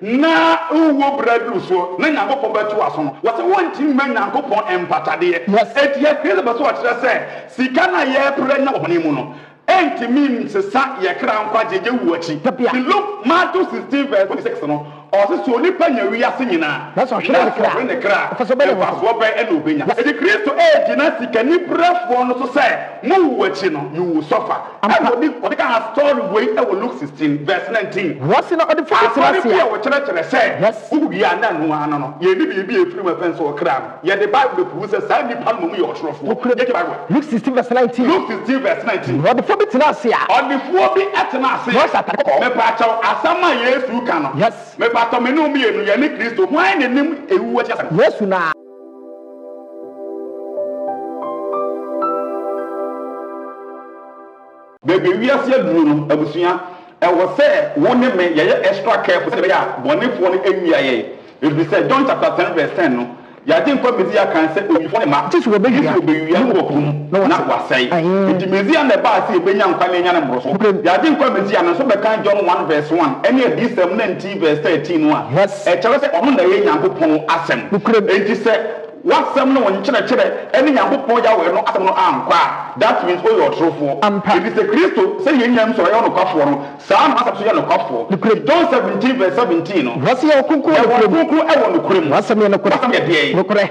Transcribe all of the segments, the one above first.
na uwo bread so na nyankopon beto aso no wo se wonti ma nyankopon empatade eti ya kristo beso wa kire se sika na ye pre na obone mu no enti mean se sa ye kra nkwa jeje wu achi look Matthew 16 verse 26 no o se oni pa nya wi ase nyina that's what ne kra so be ene obenya eti kristo gina sika ni brefo no so se mu wu achi no you will suffer and odi ka story wey e wo Luke 16 verse 19 what's in the first ye wo kire se wu ya na no ano no ye ni bibi efiri ma fen so kra ye the bible prove se sa ni pa mu ye otrofo ye ke bible Luke 16 verse 19 Luke 16 verse 19 what the fobi tenasia on the fobi atenase me pa chaw asama Yesu ka no yes me pa to me no mi enu ye ni Kristo hwan ne nim ewu acha Yesu na bebe wiase aduru no abusua e wo se wo ne me ye extra careful se be ya bonefo no enwia ye if we say John chapter 10 verse 10 no ya din kwa mezia kan se oyifo ne ma tisu obewia wo kum na wasai enti mezia na ba se ebenya nkwa ne nya ne mbroso ya din kwa mezia no so be kan John 1 verse 1 ene edi 19 verse 13 no a e chere se ono na ye nyankopon asem enti se wasem no won kire ene nyankopon ya we no asem no ankwa that means all your truthful it is a Christo say ye nyam so ya no kwafo no saa no asem so ya no kwafo John 17 verse 17 no wase ya kunku e wo no kurem wasem ya no kurem e no kurem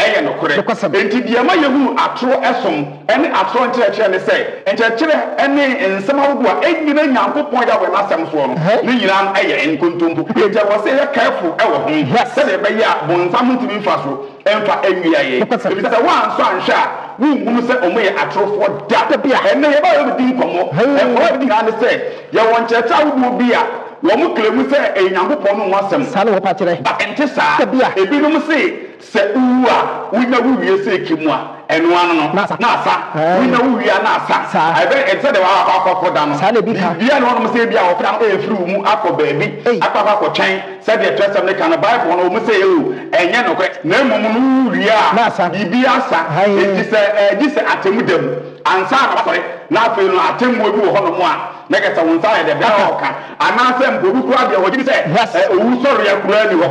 enti dia ma yehu atro esom ene atro nkire ne say nkire ene nsem awodo a enyina nyankopon ya we na asem so no ne nyina eye enkontompo eja wase ya careful e wo ho se de be ya bonsam ntimi fa so emfa enwia ye because one so ansha wu se omo ye atrofo da bia ene ye ba yo di nkomo e ko di na se ye won checha wu bi a wo mu klemu se enyankopon no wasem sa na wo pa kire ba ente sa ebinum se uwu a wu na wu wie se kimu a enu anu no na asa wu na wu wie na asa I bet it said they were akọ da no sa na bi ka bia no no se bia wo fra e firi mu akọ baabi akọ twen said the trust of the can Bible no mu say o enye no kwe na emum no wie a bibi asa it say atemudem ansa na sorry na afi no atemmuo bi wo ho no mu a na kesa won sa de bia oka ana se mbobu kura de wo ji say owu sorry ya kura ni wo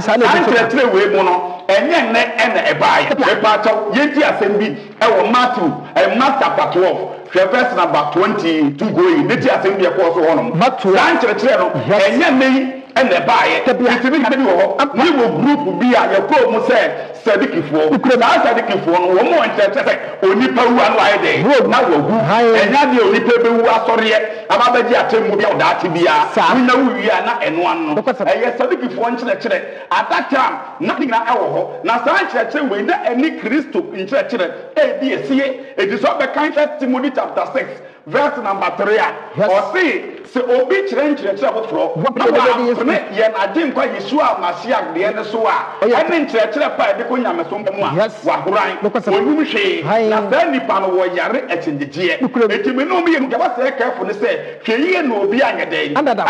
sa na bi we mu no enye ne ene ebaye epa chaw yenti asem bi e wo Matthew chapter 12 verse number 22 going neti asem bi e ko so ho no san kire no enye ne ene baye itimi ka bi wo ho ni wo group bi a ye ko mu se sadikifo na sadikifo no wo mo ntete se onipa wu anu aye de na wo gu enya de onipa be wu asoriye ababaji atemmu bi a oda ati bia na wu wi na eno anu eye sadikifo nkire ataka na digna ewo ho na san kire we na eni Kristo nkire e bi esie edi so be kan Timothy chapter 6 verse number 3 or se obi kire bofro ne ye na din kwa Yeshua Masiak de ne so a ene kire pa de ko nyame so mu a wa horan onum hwe na sa nipa no wo yare akyinjeje etimi no mi ye ba se careful ne se hwe no obi anyede anada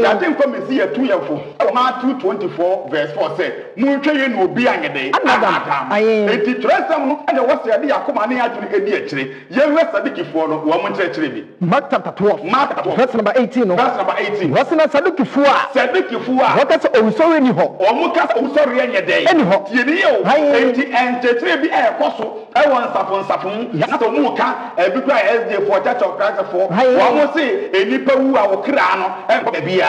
ya din kwa mesi ya 2 yefo ma 2:24 verse 4 say mu hwe ye no obi anyede anada eti tresam no ene wo se de yakoma ne adwene edi akire ye we sadikifo no wo mo kire bi Mark chapter 12 verse number 18 no verse number 18 what's in sadikifo a what is owusori ni ho o mu ka owusori anyede eni ho tie ni yo enti entetre bi e koso e won safon na to mu ka e bi kwa SD for church of Christ for wo mo se enipa wu a wo kra no e ko bia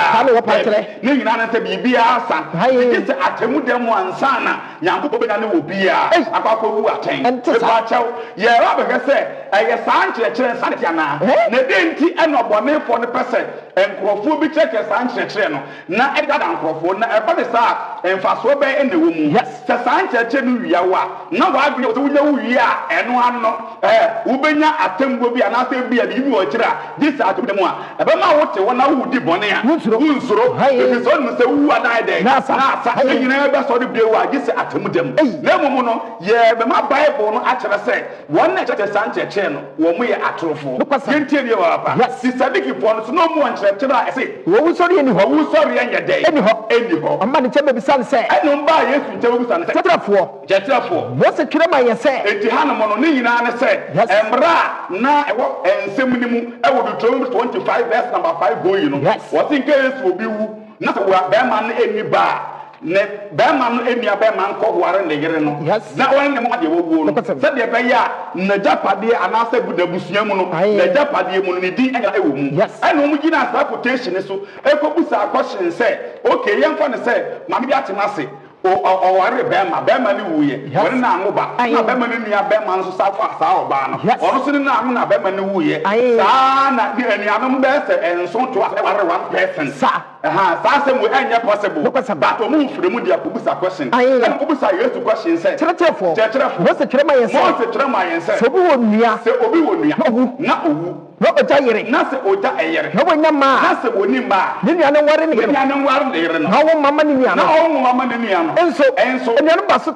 ni nyina na se bibia asa ti se atemu dem ansa na nyankopɔ be na ne wo bia akwa wu aten e ba chaw ye ra be se e ye san kire san tia na na de nti e no bone for ne pese enkrofo bi kire san kire no na e da enkrofo na e ba de sa emfaso be e na wo mu se san kire no wia wa na wa bi wo nya wo wia eno ano wo benya atembo bi ana se bia bi wo kira this atum dem a e ba ma wo te wona wo di bone a unsuro e so no se wu ana de na sa e nyina be so de bi wa this atum dem na mumu no ye be ma Bible no a kire se won na kire san kire no wo mu ye atrofo yentie ni wa papa si sadiki fo no so no mu kire a se wo wu sori eni ho wo sori enya de eni ho amma ni chebe bisan se eno mba Yesu nche bisan se jetrafo mo se kire ma ye se enti hanom no ni nyina ne se embra na ewo ensem ni mu ewo do 25 verse number 5 go yi no wo tin ke Yesu obi wu na sɛ wa bɛrima no ani ba ne bɛrima no enua bɛrima nkɔ ware ne yere no na wɔn ne mu adeɛ wɔwuo no sɛdeɛ bɛyɛ a n'agyapadeɛ anaasɛ n'abusua mu no n'agyapadeɛ mu no ne din ɛna ɛwɔ mu ɛna wɔn gyina asa quotation so ɛkɔbusa akɔhyɛn sɛ okay yɛmfa ne sɛ maame bi atena ase ɔware bɛrima ne wuyɛ wɔne na ano ba na bɛrima ne nua bɛrima nso saa ɔbaa no ɔno nso ne na ano na bɛrima ne wuyɛ saa na anuanom bɛyɛ sɛ nso to ware one person saa sɛ mo ɛnyɛ possible but ɔmo mfiri mu de akɔbusa question ɛna kɔbusa Yesu question sɛ kyerɛkyerɛfoɔ Mose kyerɛ ma yɛn sɛ sɛ obi wɔ nua na owu na ɔgya yere na sɛ ɔgya ɛyere na wɔnya maa na sɛ wɔni maa ne nua ne nware ne yere no na wɔn mama ne nua no enso ɛnuanom baso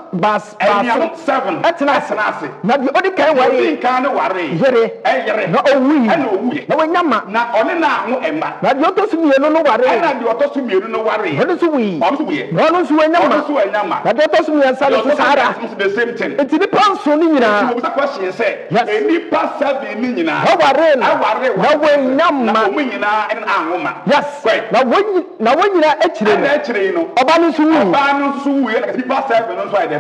7 ɛtena ase na deɛ ɔde kan ware yere na owuyi na wɔnya ma na ɔne na aho ɛma na deɛ ɔtɔ so mmienu no ware ɛna deɛ ɔtɔ so mmienu no ware ɔno nso wuyi na ɔno nso wɔnya ma na deɛ ɔtɔ so mmiɛnsa no so saara the same thing enti nipa nso ne nyinaa wɔbusa question sɛ nipa 7 ne nyinaa ɔware na wɔnya ma na wɔn nyinaa ɛna ahoma yes na wɔn nyinaa akyire no ɔba no nso wuyi yɛ nipa 7 no nso ayɛ dɛ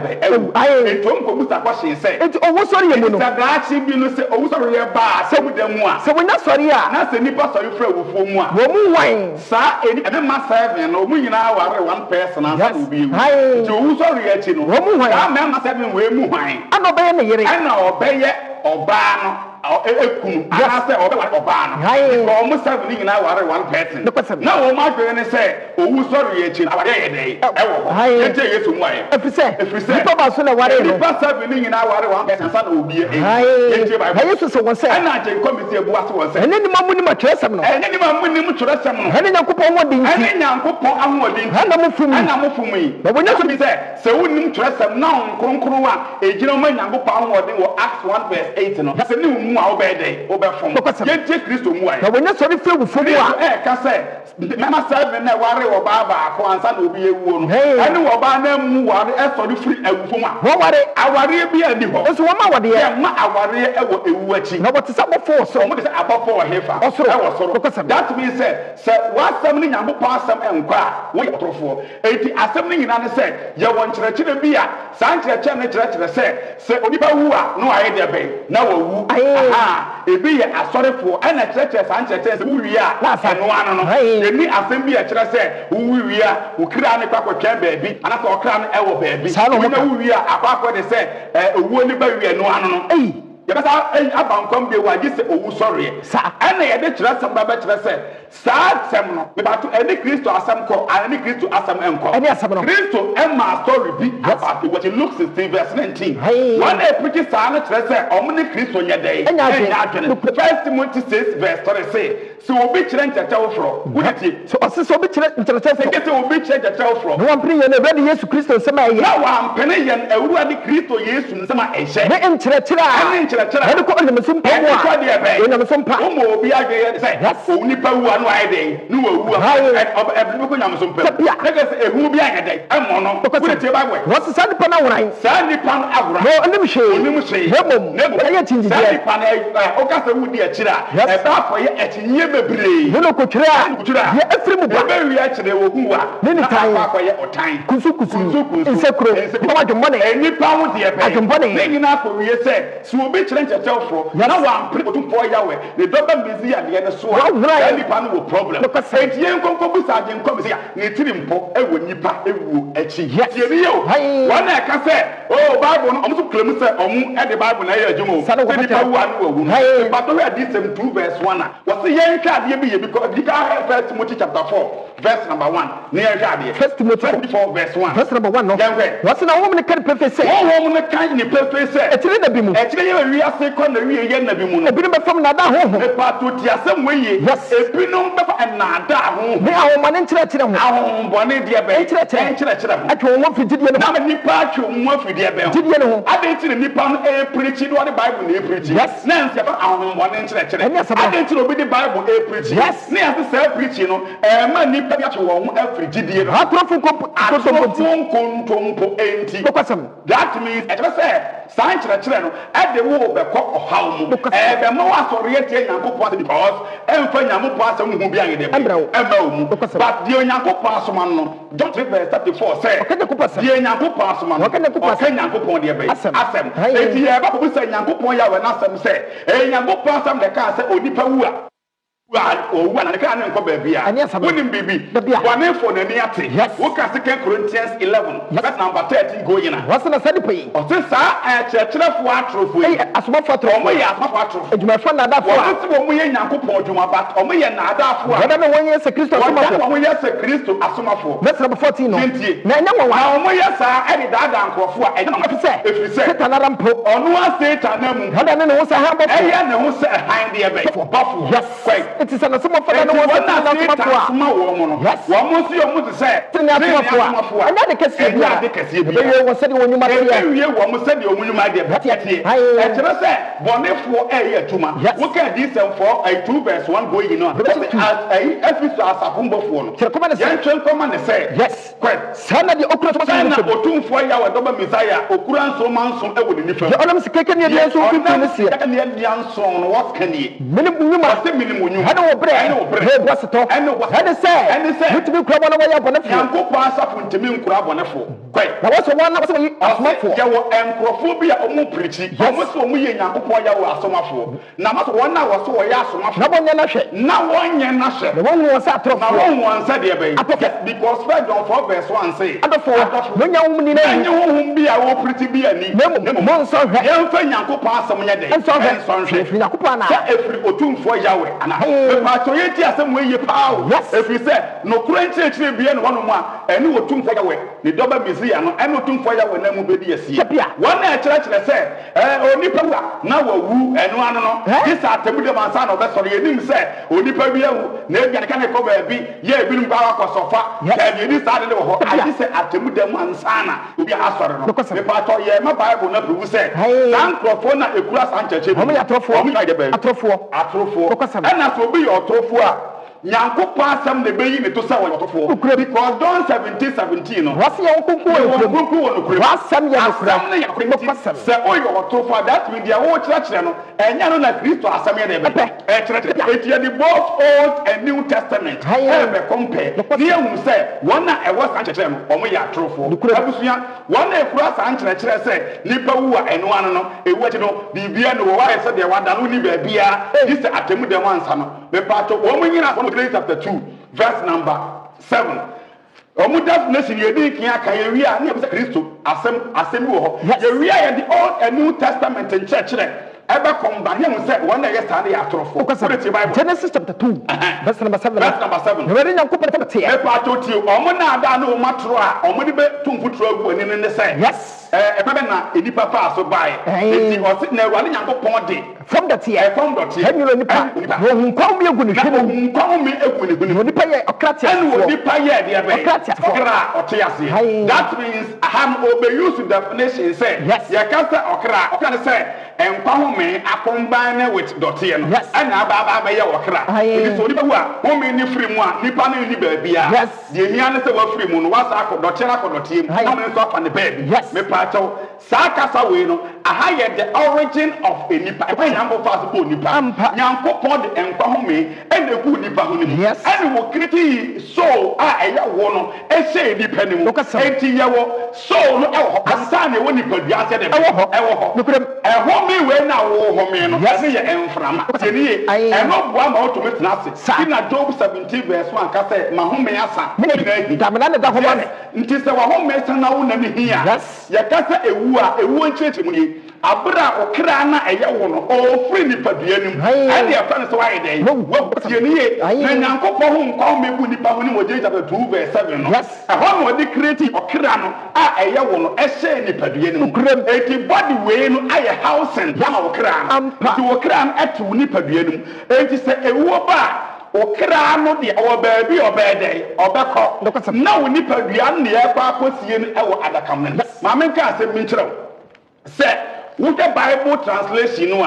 bɛ ntom ko busa question sɛ enti owu sɔre yɛ mu no sɛ daakye bi no sɛ owu sɔre yɛ ba sɛ mu da mu a sɛ wɔnya sɔre a na sɛ nipa sɔre fira wufuo mu a wɔn mu wan saa ɛne ma 7 no wɔn nyinaa ware one person ansa na obi ewu nti owu sɔre yɛ akyi no wɔn mu wan saa mɛma 7 wɔ emu wan ɛna ɔbɛyɛ ne yere ɛna ɔbɛyɛ ɔbaa no ekunu anase ɔbɛware ɔbaa no nka ɔmo 7 nyinaa ware one person na wɔn adwene ne sɛ owu sɔre yɛ akyi awade yɛ dɛ ɛwɔ hɔ yɛnkyɛ Yesu mu ayɛ efisɛ nipa baso na ware no nipa 7 nyinaa ware one person sa na obi yɛ yɛnkyɛ Bible Yesu sɛ wɔn sɛ ɛna agye kɔmiti ebu ase wɔn sɛ ɛne nima mu nim atwerɛsɛm no ɛne nima mu nim twerɛsɛm no ɛne Nyankopɔn ahoɔden nti ɛne Nyankopɔn ahoɔden nti ɛna mo fum yi na wɔnya so bi sɛ wonim twerɛsɛm na nkronkron a egyina ɔma Nyankopɔn ahoɔden wɔ Acts 1:8 no sɛ ne mu a wobɛde wobɛfom yɛntie Kristo mu ayɛ na wɔnya sɔre fɛ wufo mu a ɛka sɛ mɛma 7 na ware wɔ baa baako ansa na obi ewuo no ɛne wɔ baa na mu ware ɛsɔre firi awufo mu a wɔware awareɛ bi ani hɔ nso wɔma awadeɛ ma awareɛ ɛwɔ ewu akyi na wɔte sɛ abɔfo wɔ soro ɔmo de sɛ abɔfo wɔ hefa ɛwɔ soro that means sɛ wasɛm ne Nyankopɔn asɛm ɛnkɔ a woyɛ ɔtorofoɔ enti asɛm ne nyinaa ne sɛ yɛwɔ nkyerɛkyerɛ bi a saa nkyerɛkyerɛ ne kyerɛkyerɛ sɛ onipa wu a na wayɛ dɛ bɛn na wawu ebi yɛ asɔrefoɔ ɛna kyerɛkyerɛ saa nkyerɛkyerɛ sɛ wuwie a ɛnoa no ɛni asɛm bi ɛkyerɛ sɛ wuwie a wokira ne kɔkɔtwɛn baabi anasɛ ɔkra no ɛwɔ baabi wɔna wuwie a akɔakɔ de sɛ owuo ne ba wie ɛnoa no yɛbɛsa abankwam bi wɔ agye sɛ owu sɔreɛ ɛna yɛde kyerɛsɛm ba bɛkyerɛ sɛ saa asɛm no mebato ɛne Kristo asɛm kɔ ɛne Kristo asɛm ɛnkɔ Kristo ɛma story bi about wɔkye Luke 16:19 wɔn a ɛpirikyi saa no kyerɛ sɛ ɔmo ne Kristo nyɛ dɛ ɛnyɛ adwene 1 Timothy 6:3 sɛ obi kyerɛ nkyɛkyɛw forɔ wodetie sɛ obi kyerɛ nkyɛkyɛw forɔ sɛ obi kyerɛ nkyɛkyɛw forɔ na wampene yɛn Awurade Yesu Kristo nsɛm a ɛyɛ na wampene yɛn Awurade Kristo Yesu nsɛm a ɛhyɛ ne nkyerɛkyerɛ a ɛne kɔ ɔnam so mpa mu a ɔnam so mpa wɔma obi adwene sɛ onipa wu a no ayɛ dɛn ne wawu a ɛbɛbi kɔ nyam so mpa mu na kɛ sɛ ehu bi ayɛ dɛn ɛmmɔ no wodetie Bible wɔse saa nipa no aworan saa nipa no awora na ɔnim hwee na mmom ɛyɛ kyingyigyeɛ saa nipa no ɔkasa wudi akyire a ɛbɛ afɔyɛ akyinnyɛ bebree ne no kɔtwerɛ a deɛ ɛfiri mu ba ɛbɛwie akyerɛ wɔ hu a ne ne tan akɔyɛ ɔtan kusukusu nsɛkuro na wadwemmɔne nipa ho deɛ bɛyɛ adwemmɔne ne nyinaa kɔwie sɛ sɛ obi kyerɛ nkyɛkyɛwfoɔ na wampere otumfoɔ Yahweh ne dɔbɛ mbɛsi adeɛ no so a saa nipa no wɔ problem enti yɛn nkɔnkɔ bu saa agye nkɔm sɛ ne tiri mpo ɛwɔ nipa ɛwuo akyi tie ni yɛ o wɔn a ɛka sɛ Bible no ɔmo so kura mu sɛ ɔmo ɛde Bible na ɛyɛ adwuma o sɛ nipa wu a no wawu no nipa hwɛ adi sɛm 2:1 a wɔse yɛn hwɛ adeɛ bi yɛ bi kɔ bi ka 1 Timothy chapter 4 verse number 1 ne yɛn hwɛ adeɛ 1 Timothy 4:1 verse number 1 no yɛn hwɛ wɔse na wɔn ne kan pɛfɛ sɛ wɔn ne kan ne pɛfɛ sɛ ɛkyerɛ na bi mu ɛkyerɛ yɛ wi ase kɔ na wi yɛ na bi mu no ebinom bɛfam na da honhom epato ti asɛm weye ebinom bɛfa na da honhom ne ahomane nkyerɛkyerɛ ho ahombɔne deɛ bɛ nkyerɛkyerɛ ho atwe wɔn fidie no na nipa atwe wɔn fidie bɛ ho fidie no ho adenti ne nipa no preach do the Bible na preach na nsia ba ahombɔne nkyerɛkyerɛ adenti obi de Bible e preach yes ne ase say preach no man ni pa ya che wo ho afrigidie no atrofo kontompo enti that means e tell say sign kire no e de wo be ko ohaw mu be ma wa sori etie Nyankopon because emfa Nyankopon asem hu bi ayede ema mu but the Nyankopon asoma no John 3:34 say the Nyankopon asoma no okay Nyankopon de be asem enti e ba ko say Nyankopon ya we na asem say Nyankopon asem de ka say onipa wu a o wa na ka na nko ba bia wonim bibi bone for na ni ate wo ka 2 Corinthians 11 verse number 13 go yina what's na sadi pay o se sa chirechirefo atrofo yi asomafo atrofo o mo ya asomafo atrofo edwumafo na adafo wo se wo mo ye Nyankopon adwuma bat o mo ye na adafo a wada na won ye se Kristo asomafo wo mo ye se Kristo asomafo verse number 14 no na enya wa o mo ye sa e da nkrofo a enya no se efise Satan arampo onu a Satan na mu wada na ne wo se han bofo e ye ne wo se han de be bofo yes it is an asomafo na wo se na asomafo a yes wo mo si o mo se say tini asomafo a enya de kese bia be ye wo se de wonyuma te ya ye wo mo se de wonyuma de be tie e kire se bonefo e ye atuma wo ka di sem for 2 verse 1 go yin no as Ephesus asafumbofo no kire koma ne say yen koma ne say yes kwet sana de okura so na otumfo ya we doba Messiah okura nso manso e wo ni nifa onam sikeke ne de so fifi ne sie ne de anso no what can ye minim nyuma se minim nyuma hade wo bre he boss to hade say mutimi kura bona wa ya bona fi Nyankopon asafu ntimi nkura bonefo kwet na wo so wana wo so yi asomafo ya wo enkrofo bi a omu preach omu so omu ye Nyankopon ya wo asomafo na ma so wona wo so wo ya asomafo na bonya na hwe na wonye na hwe na won won sa atrofo na won won sa de be because John 4 verse 1 say adofo no nya wo ni na nya wo bi a wo preach bi ani mo nso hwe yen fa Nyankopon asem nya de nso hwe Nyankopon na sa efri otumfo yawe ana ma to ye ti asem we ye paawo efri se no kura nchire bi ne wono mu a eni otumfo yawe ni doba Messiah no eni otumfo yawe na mu bedi asie wona kire se onipa wa na wawu enu anu no disa atemude mansa na obesoro yenim se onipa bi awu na ebia ka ne ko ba bi ye ebinum kwa akwasofa ka bi ni sa de wo ho ayi se atemude mansa na obi asoro no me pa to ye ma Bible na prove se sankrofo na ekura sancheche bi atrofo ena so obi atrofo a Nyankopon asem ne beyi ne to sa wo yotofo because John 17:17 no wase ye wokunku wo no wasem ye no se o yotofo that means dia wo kire no enya no na Kristo asem ye de be kire it is the both Old and New Testament be compare ne hu se wona e wo san kire no o mo ya atrofo abusuya wona e kura san kire se nipa wu a enu anu no ewu ati no bibia no wo wa se de wada no ni ba bia this atemu dem ansa no be pato wo mo nyina Galatians chapter 2 verse number 7 omu definition ye di kian ka ye wi a na be Kristo asem wo ho ye wi a the Old and New Testament in church ebe combine him say one na yes stand ya atrofo Genesis chapter 2 verse number 7 we Nyankopon te e pa to ti omo na ada na o matro a omo de be tumfutro agu ani ne say yes ebe na enipa fa so bai enti o sit na Awurade Nyankopon de from the tear hanyuro nipa wo hunkwan mi egu ne hwe mu hunkwan mi egu ne hwe mu nipa ye okratia and nipa ye de be okra otiase that means ham obey use definition say yes ye ka say okra say enkwa me akombine with dotie no ana aba ye okra it so nipa wa wo me ni free mu a nipa na ni ba bia de hia ne say wa free mu no wa sa akodotie akodotie mu na me so afa ne ba bi me pa chaw sa kasa we no aha ye the origin of a nipa Nyambo fast bo nipa Nyankopon de enkwa ho me ene ku nipa ho ni ene wo kriti soul a eya wo no e se nipa ni mu enti ye wo soul no e wo asa na wo nipa dua ase de e wo ho e ho me we na wo ho me no se ye enframa se ni ye e no boa ma oto metena ase na Job 17 verse 1 ka se ma ho me asa damna ne da ho ma nti se wa ho me asa na wo na ni hia ye ka se ewu nchirechiri mu ni abra okra na eye wo no o free ni paduanum ade afa ne so aye dey wo tie ni ye na Nyankopon ho nkwa me bu nipa ho ni mo James chapter 2 verse 7 no ho no de create okra no a eye wo no e hye ni paduanum eti body we no aye housing ya ma okra no ti okra no etu ni paduanum eti se ewo ba okra no de o baabi obedey obekọ na wo ni paduan ne e kwa akosie no e wo adakam no ma men ka asem min kire se with the Bible translation no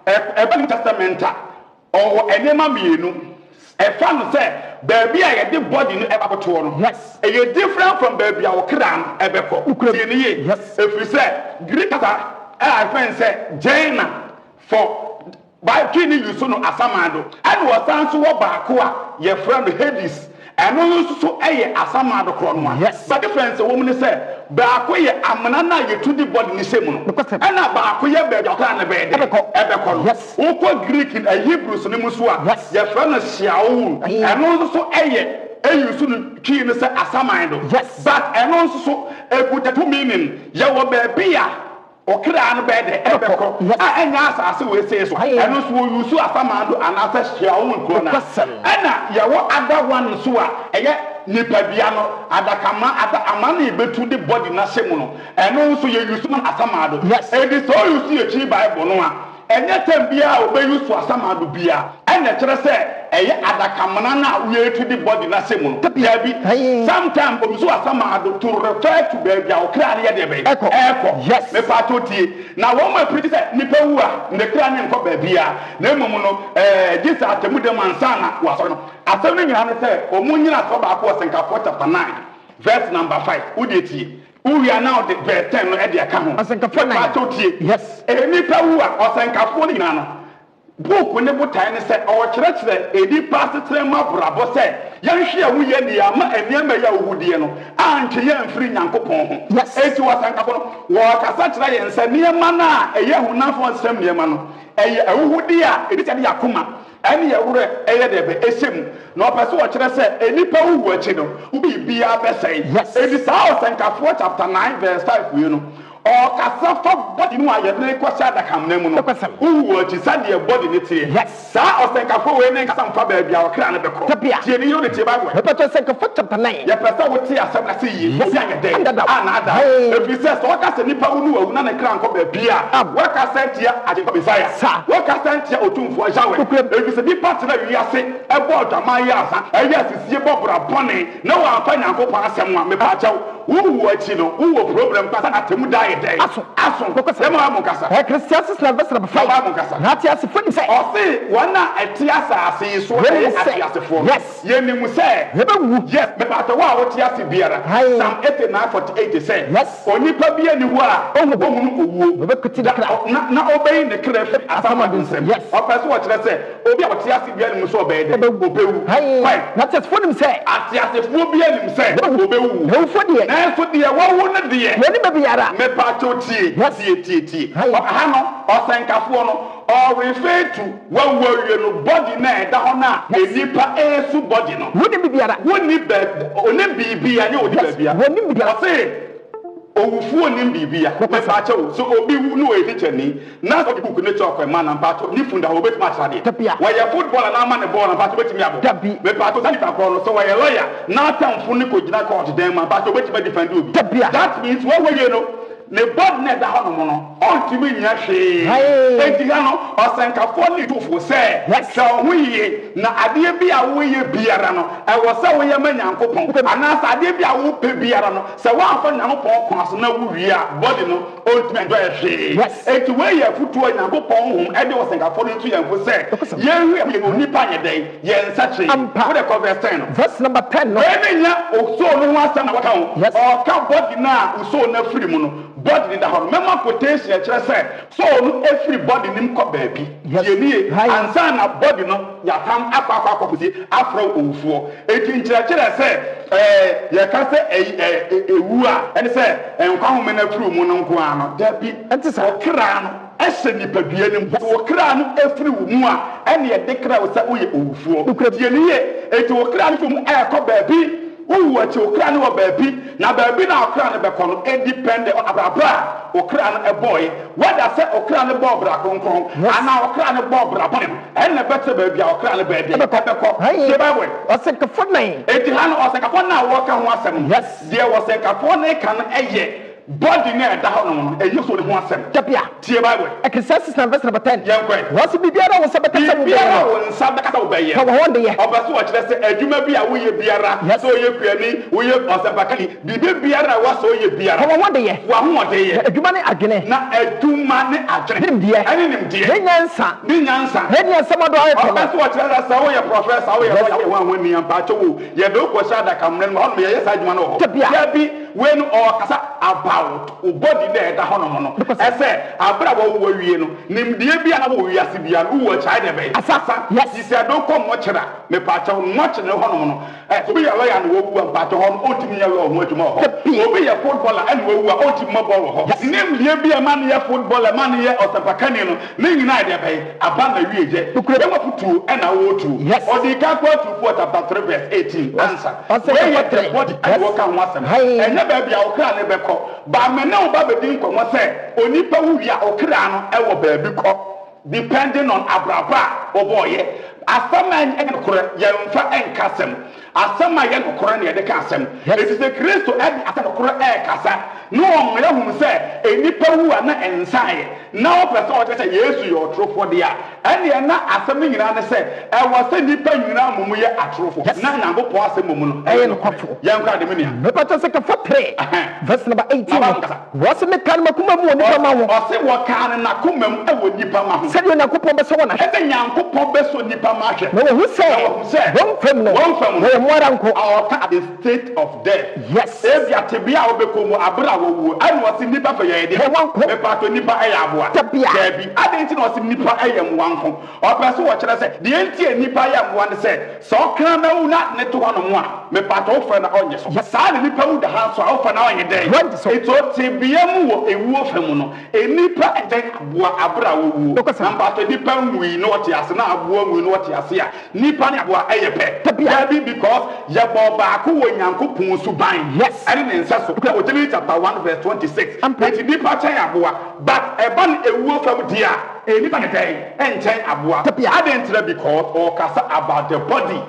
New Testament or enema mienu. A fan say, baby, I get the body in ever. Yes. A different from baby, our cram, ebeko. Yes. If we say, Greek, I find say, Jaina for by killing you soon as Asamado. And was answer Bakua, your friend Hades. And also a Asamado Cronwa. Yes. But the friends, a woman say, Bakuya, Amanana, you to the body in the same. And a Bakuya bed, your clan bed, ebeko. Yes. Oko Greek in a Hebrew, Sonimusua. Yes. Your friend is Shaun. And also a you soon key in the Asamado. Yes. But and also a put a 2 meaning. Yawa Babia. Okra bed ebeko anya asase we say so eno so yusu asamando anase hia won krona ana yawo ada one so a eye nipa bia no adakama ada amana betu the body na hye mu no eno so ye yusu asamando e di so yusu ye chi bible no a enye tem bia obe yusu asamando bia ene kire se eye adakamana na we to the body na hye mu no bia bi sometimes obi so asamando to refer to baby okra ne ye de be eko yes me pato tie na wo ma pretty say nipa wu a ne kra ne nko baby a na emom no Jesus atemu de mansa na wa so no asem ne nyina ne say omunyina so ba ko Senka chapter 9 verse number 5 udi tie we are now the verse 10 no e de aka ho Senka 9 yes nipa wu a Senka ni na no book ne botai ne say o kire edi pasetre ma brabo say yanhwe a wo ye ne ama eniema ya ohudie no anche ye mfiri nyankopon ho eti wa Senka no wo kasa kire ye nsa niema na eye hunafo nsem niema no eye ohudie a edi tade yakoma ani ya wure eye de be esem na opese wo kire say enipa wu achi no ubi bia be say edi sa Senka chapter 9 verse 5 we no or casafa body no aye na kwasa da kam na mu no uwu achi sa de body ne tie sa o Senka fo we ne kasamfa ba bia o kra na be ko tie ni yo ne tie bible e peto Senka chapter 9 ya pesa wo tie asem na say yi ya ye de ana ada e bi se so ka se nipa wu no wu na ne kra nko ba bia wo ka se tie ade ko bisaya wo ka se tie otumfo ajawe e bi se bi part na wi ase e bo dama ya asa e ya sisie bo bra bone na wa fa nyankopon asem a me pa chaw uwu achi no uwu problem pa na temu dai aso kokose mo amukasa Ecclesiastes na verse number 5 amukasa na ti asefo ni say o se wana ati asase so e ati asefo yes ye ni mu say ebewu yes me ba to wa wo ti ase biara Psalm 89:48 say yes onipa bia ni wo a ohunu owuo obekuti da na obey ne kra fi asamado nsem yes o pese wo kire say obi a wo ti ase bia ni mu so obey de obewu fine na ti asefo ni say ati asefo bia ni mu say obewu no fo de na fo de wo ne de woni be biara me pato tie ha no o Senkafo no or refer to one warrior no body na da ho na enipa esu body no woni biara woni be oni bibia nye odi bibia woni biara say owufu oni bibia me pacha o so obi wu no e teacher ni na so book ne chokwe man na pacha ni funda wo betima trade wa ya football na ma ne ball na pacha betimi abo me pacha sani pa ko no so wa ya lawyer na tamfu ni ko gina court den ma pacha betima defend obi that means what we you know ne bod ne da hono mo no ultimate nya hwe enti ha no o Senkafo ni tufo se so ho yiye na ade bi a wo ye biara no e wo se wo ye manyankopon ana sa ade bi a wo pe biara no se wo afa nyankopon kon so na wo wi a body no ultimate do hwe enti we ye futuo nyankopon hom e de wo Senkafo ni tu ye mfo se ye hwe ye nipa nye den ye nsache wo de converse 10 verse number 10 no e nya o so no ho asam na waka ho o ka body na o so na free mu no body in the house mema quotation e kire say so no everybody nim ko baabi ye nie ansa na body no ya tam akwa kopusi afro owufuo eti kire say ye ka say ewu a ene say enkwa home na fru mu no nko ano da bi enti say okra no ese nipa duanim okra no efri wo mu a ene ye dekra wo say wo ye owufuo ye nie eti okra no fum e ko baabi wo achi okra ne wo baabi na baabi na okra ne be kono independent on ababa okra ne boy whether say okra ne bo bra kronkron ana okra ne bo bra bonem en ne bete baabi okra ne baabi be ko se bible o Senkafo nan eti ha no o Senkafo na wo ka ho asem yes there was Senkafo ne kan eye body na da ho no eyi so ne ho asem tapia tie Bible Ecclesiastes verse number 10 yenkwe what's bibiara wo se bekasa wo bibiara wo nsa bekasa wo beye ko wo de ye obaso wo kire se adwuma bi a wo ye biara so ye kuani wo ye osempakani bibiara wa so ye biara ko wo de ye wa ho de ye adwuma ne adwene na adwuma ne adwene nim die ni nyansa modo ayo ko obaso wo kire se wo ye professor wo ye wo ni ampa cho ye do ko sha da kamren ma ho ye sa adwuma no ho ya bi when or kasa about body na da ho no ese abra wo wie no nimdie bia na wo wiase bia no wo chai de be asasa yes you said don't come much ra me pa cha much ne ho no obi ya lawyer no wo wu pa cha ho no otimi ya wo ho adwuma ho obi ya footballer and wo wu otimi mo ball ho nimdie bia man ya footballer man ya osapakani no ne nyina de be aba na wie je e mo futu e na wo tu odi ka kwa tu chapter 3 verse 18 answer where you the body and wo ka ho asem enya ba bia okra ne be ko ba me na oba be din ko mo se onipa wu ya okra no e wo ba bi ko depending on abraba oboye asama enokore ye mfa enkasem asama ye nokore ne de ka asem it is the Christ edi asanokore kasa no omre hu se enipa wu na ensae na o pese o tese Yesu yo trofo de a ene na asem nyina ne se e wo se nipa nyina mumu ye atrofo na nyango po asem mumu no e no kwafo ye nka de menia me pata se ka 4 verse number 18 was me kan makuma mu nipa ma wo o se wo kan na kumam e wo nipa ma ho se de Nyankopon be so wona e de Nyankopon be so nipa ma hwe no hu se won fam no we moranko our the state of death yes e bia tebia obekomu abra wo wu anu o se nipa fa ye de me pato nipa e ya aboa dabi adenti no o se nipa e ya mwanko o pese wo kire se de enti nipa ya mwa ne se so kan na wu na ne to hono mu a me pato wo fa na onye so sa ne nipa wu da ha so wo fa na onye den eto tebia mu wo ewuo fa mu no enipa enten aboa abra wo wu na pato nipa nwi no ti ase na aboa nwi no ti ase a nipa ne aboa e ye pe dabi because ya ba ko wo Nyankopon su ban yes ene ne nsa so o tell chapter 1 verse 26 eti nipa chen aboa but eba no ewuo fam dia nipa ne den enchen aboa adentra because or kasa about the body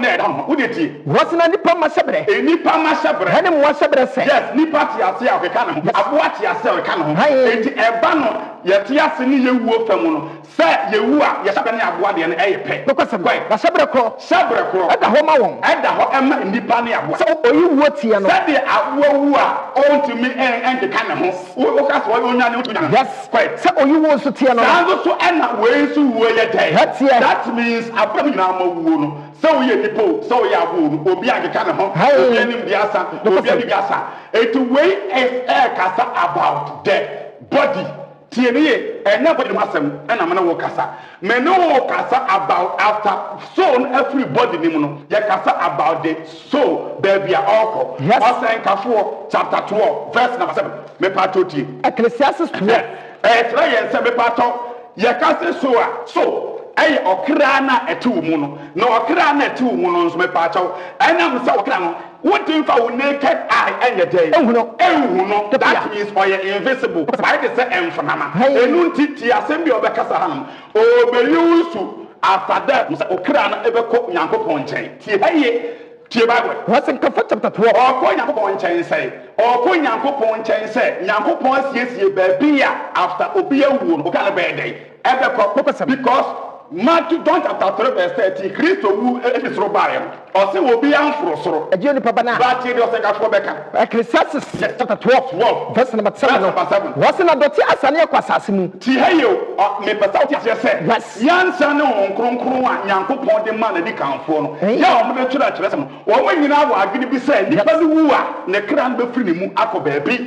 na da ho udeti what's na nipa ma sebre nipa ma sebre ene mo sebre se yes nipa ti ase a okeka ne ho aboa ti ase a okeka ne ho enti eba no ye ti ase ni ye wuo fam no se ye wu a ye sabe ne aboa de ne eye pe kwai ba sebre kro eda ho ma won eda ho ema nipa ne aboa so oyi wuo tie no se de aboa wu a ontimi enkeka ne ho o ka so onya ne otunya yes kwai se oyi wuo so tie no so ena we su wuo ye den that means abam nyina ma wuo no so ye nipo so ye abo obi akeka ne ho obi anim di asa obi ani asa it way is kasa about the body tieniye ena body masem ena me na wo kasa me no wo kasa about after soul everybody ni mu no ye kasa about the soul baby alko osen kafo chapter 12 verse number 7 me pato tie Ecclesiastes 12 try yen se me pato ye kasa so ay okra na etu mu no na okra na etu mu no nso me pa chaw enam se okra no wotin fa wo naked eye enye dey ehu no that means oye invisible by the say emfanama enu ntiti asem bi obekasa hanum obeyusu after that se okra na ebeko Nyankopon nchen tie haye tie Bible what's in chapter 12 okọ Nyankopon nchen say okọ Nyankopon nchen say Nyankopon siesie ba bia after obi awu no okra na be dey ebeko because Matthew chapter 3 verse 30 Christ wu episoro bare o se obi amforo soro eje ni papa na ba ti de o se ka fo beka Ecclesiastes chapter 12 verse number 7 what's na doti asane kwasase mu ti hayo me pesa o ti ase se yansa ne onkronkron a Nyankopon de ma na di kanfo no ya o mo de twira twira sem o mo nyina wa agini bi se nipa ni wu a ne kra no be firi ni mu akoba bi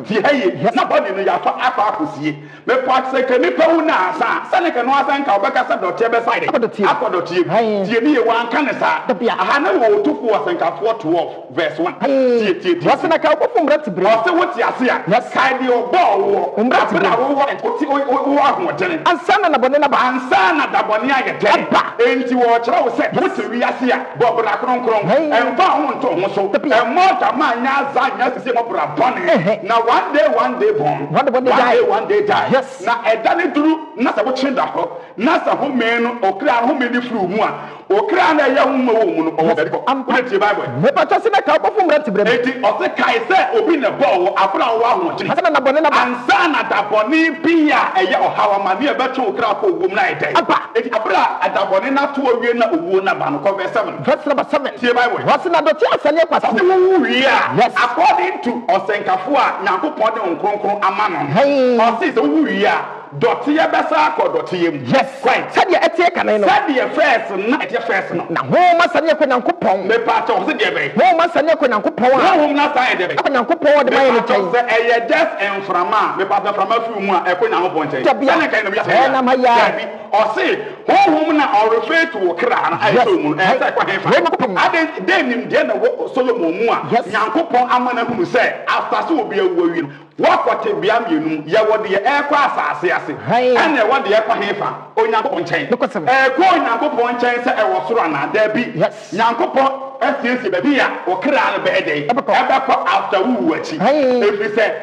ti haye na body no ya fa akosie me po ase ke nipa wu na asa sane ke no asa nka obeka sa tebe side akodotie tie ni ye wan kan sa aha na wo tufo wasankafo 12 verse 1 tie wasana ka ko mbrati bre o se woti ase a kai de obo wo mbrati bre wo enti wo ahoden ansana na bone na ba ansana da bone agete enti wo kira wo se woti wi ase a bo bra kronkron emfa ho nto ho so emmo ta ma nya za nya sese mo bra bone na one day born one day die yes na edane duru na sa wo chinda ho na sa ho home no okra home ni flu mu a okra na ya home wo mu no o beri ko ampa tie bible me pato se na ka obofo mra tibrem eti o se kai se obi na bo wo abra wo ahoche asa na bone na ba ansa na dabone bia eye ohawa ma ne beto okra ko ogum na ede eti abra adabone na to owie na owuo na ba no ko verse 7 tie bible what's na do ti asane kwasa wo wi a according to osenkafo a Nyankopon de nkronkron ama no o se wo wi a doti ya besa ko doti yem yes quite said ya etie kan no said ya first na etie first no na ho ma sane ko Nyankopon me pa to se de be ho ma sane ko Nyankopon a ho na sa de be ko Nyankopon de mai no chen se eye just enframa me pa frama fi mu a e ko Nyankopon chen ene kan no ya na ma ya o se ho na o refer to kra na ai so mu e se kwa hefa ade de nim de na Solomon mu a Nyankopon amana hu se after so obi awu wi no wakote bia mienum ye wode ye ekwa asase ase ene wode ye kwa hefa Onyankopon chen ko Onyankopon chen se e wo soro na da bi Nyankopon asiesi ba bia o kra na be dey ebekọ after wu achi every say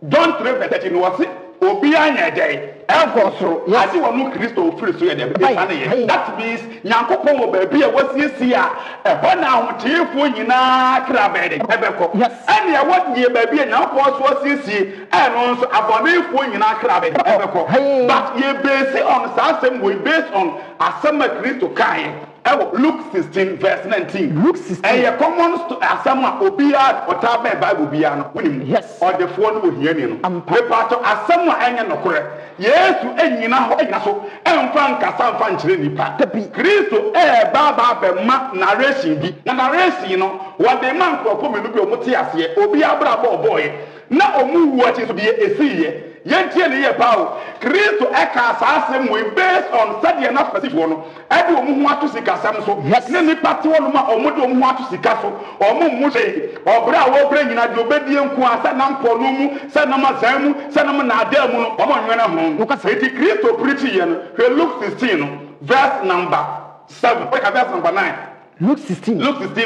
don't refer that in wasi obi anya dey enko soro ase wonu Kristo ofiri so ye dey that means Nyankopon wo ba bia wasiesi a ehọ na ahotiefo nyina kra be dey ebekọ ene ye wode ye ba bia Nyankopon so wasiesi eno nso abonefo nyina kra be dey ebekọ but ye base on sasem we based on asema Kristo kan Luke 16 verse 19. Luke 16. A common asama obia otabe Bible bia no wonim. Yes. Or the phone wo hia ni no. Me pato asama anya no kore. Yesu enyina ho enyina so emfa nkasa mfa nkyere nipa. Kristo baba be ma narration bi. Na narration no wo de man krofo menu bi omote ase obi abra boy. Na omu wu achi so bi esiye. Yentie ne ye pawo Kristo eka asase we based on study na specific no ede omu ho ato sika sam so ne nipa te wono ma omo de omu ho ato sika so omo mu sei obra wo bra nyina de obedie nku asa na mpo no mu se na mazan mu se na na ada mu no omo nwena ho eti Kristo preach ye no Luke 16 no verse number 7 verse number 9 Luke 16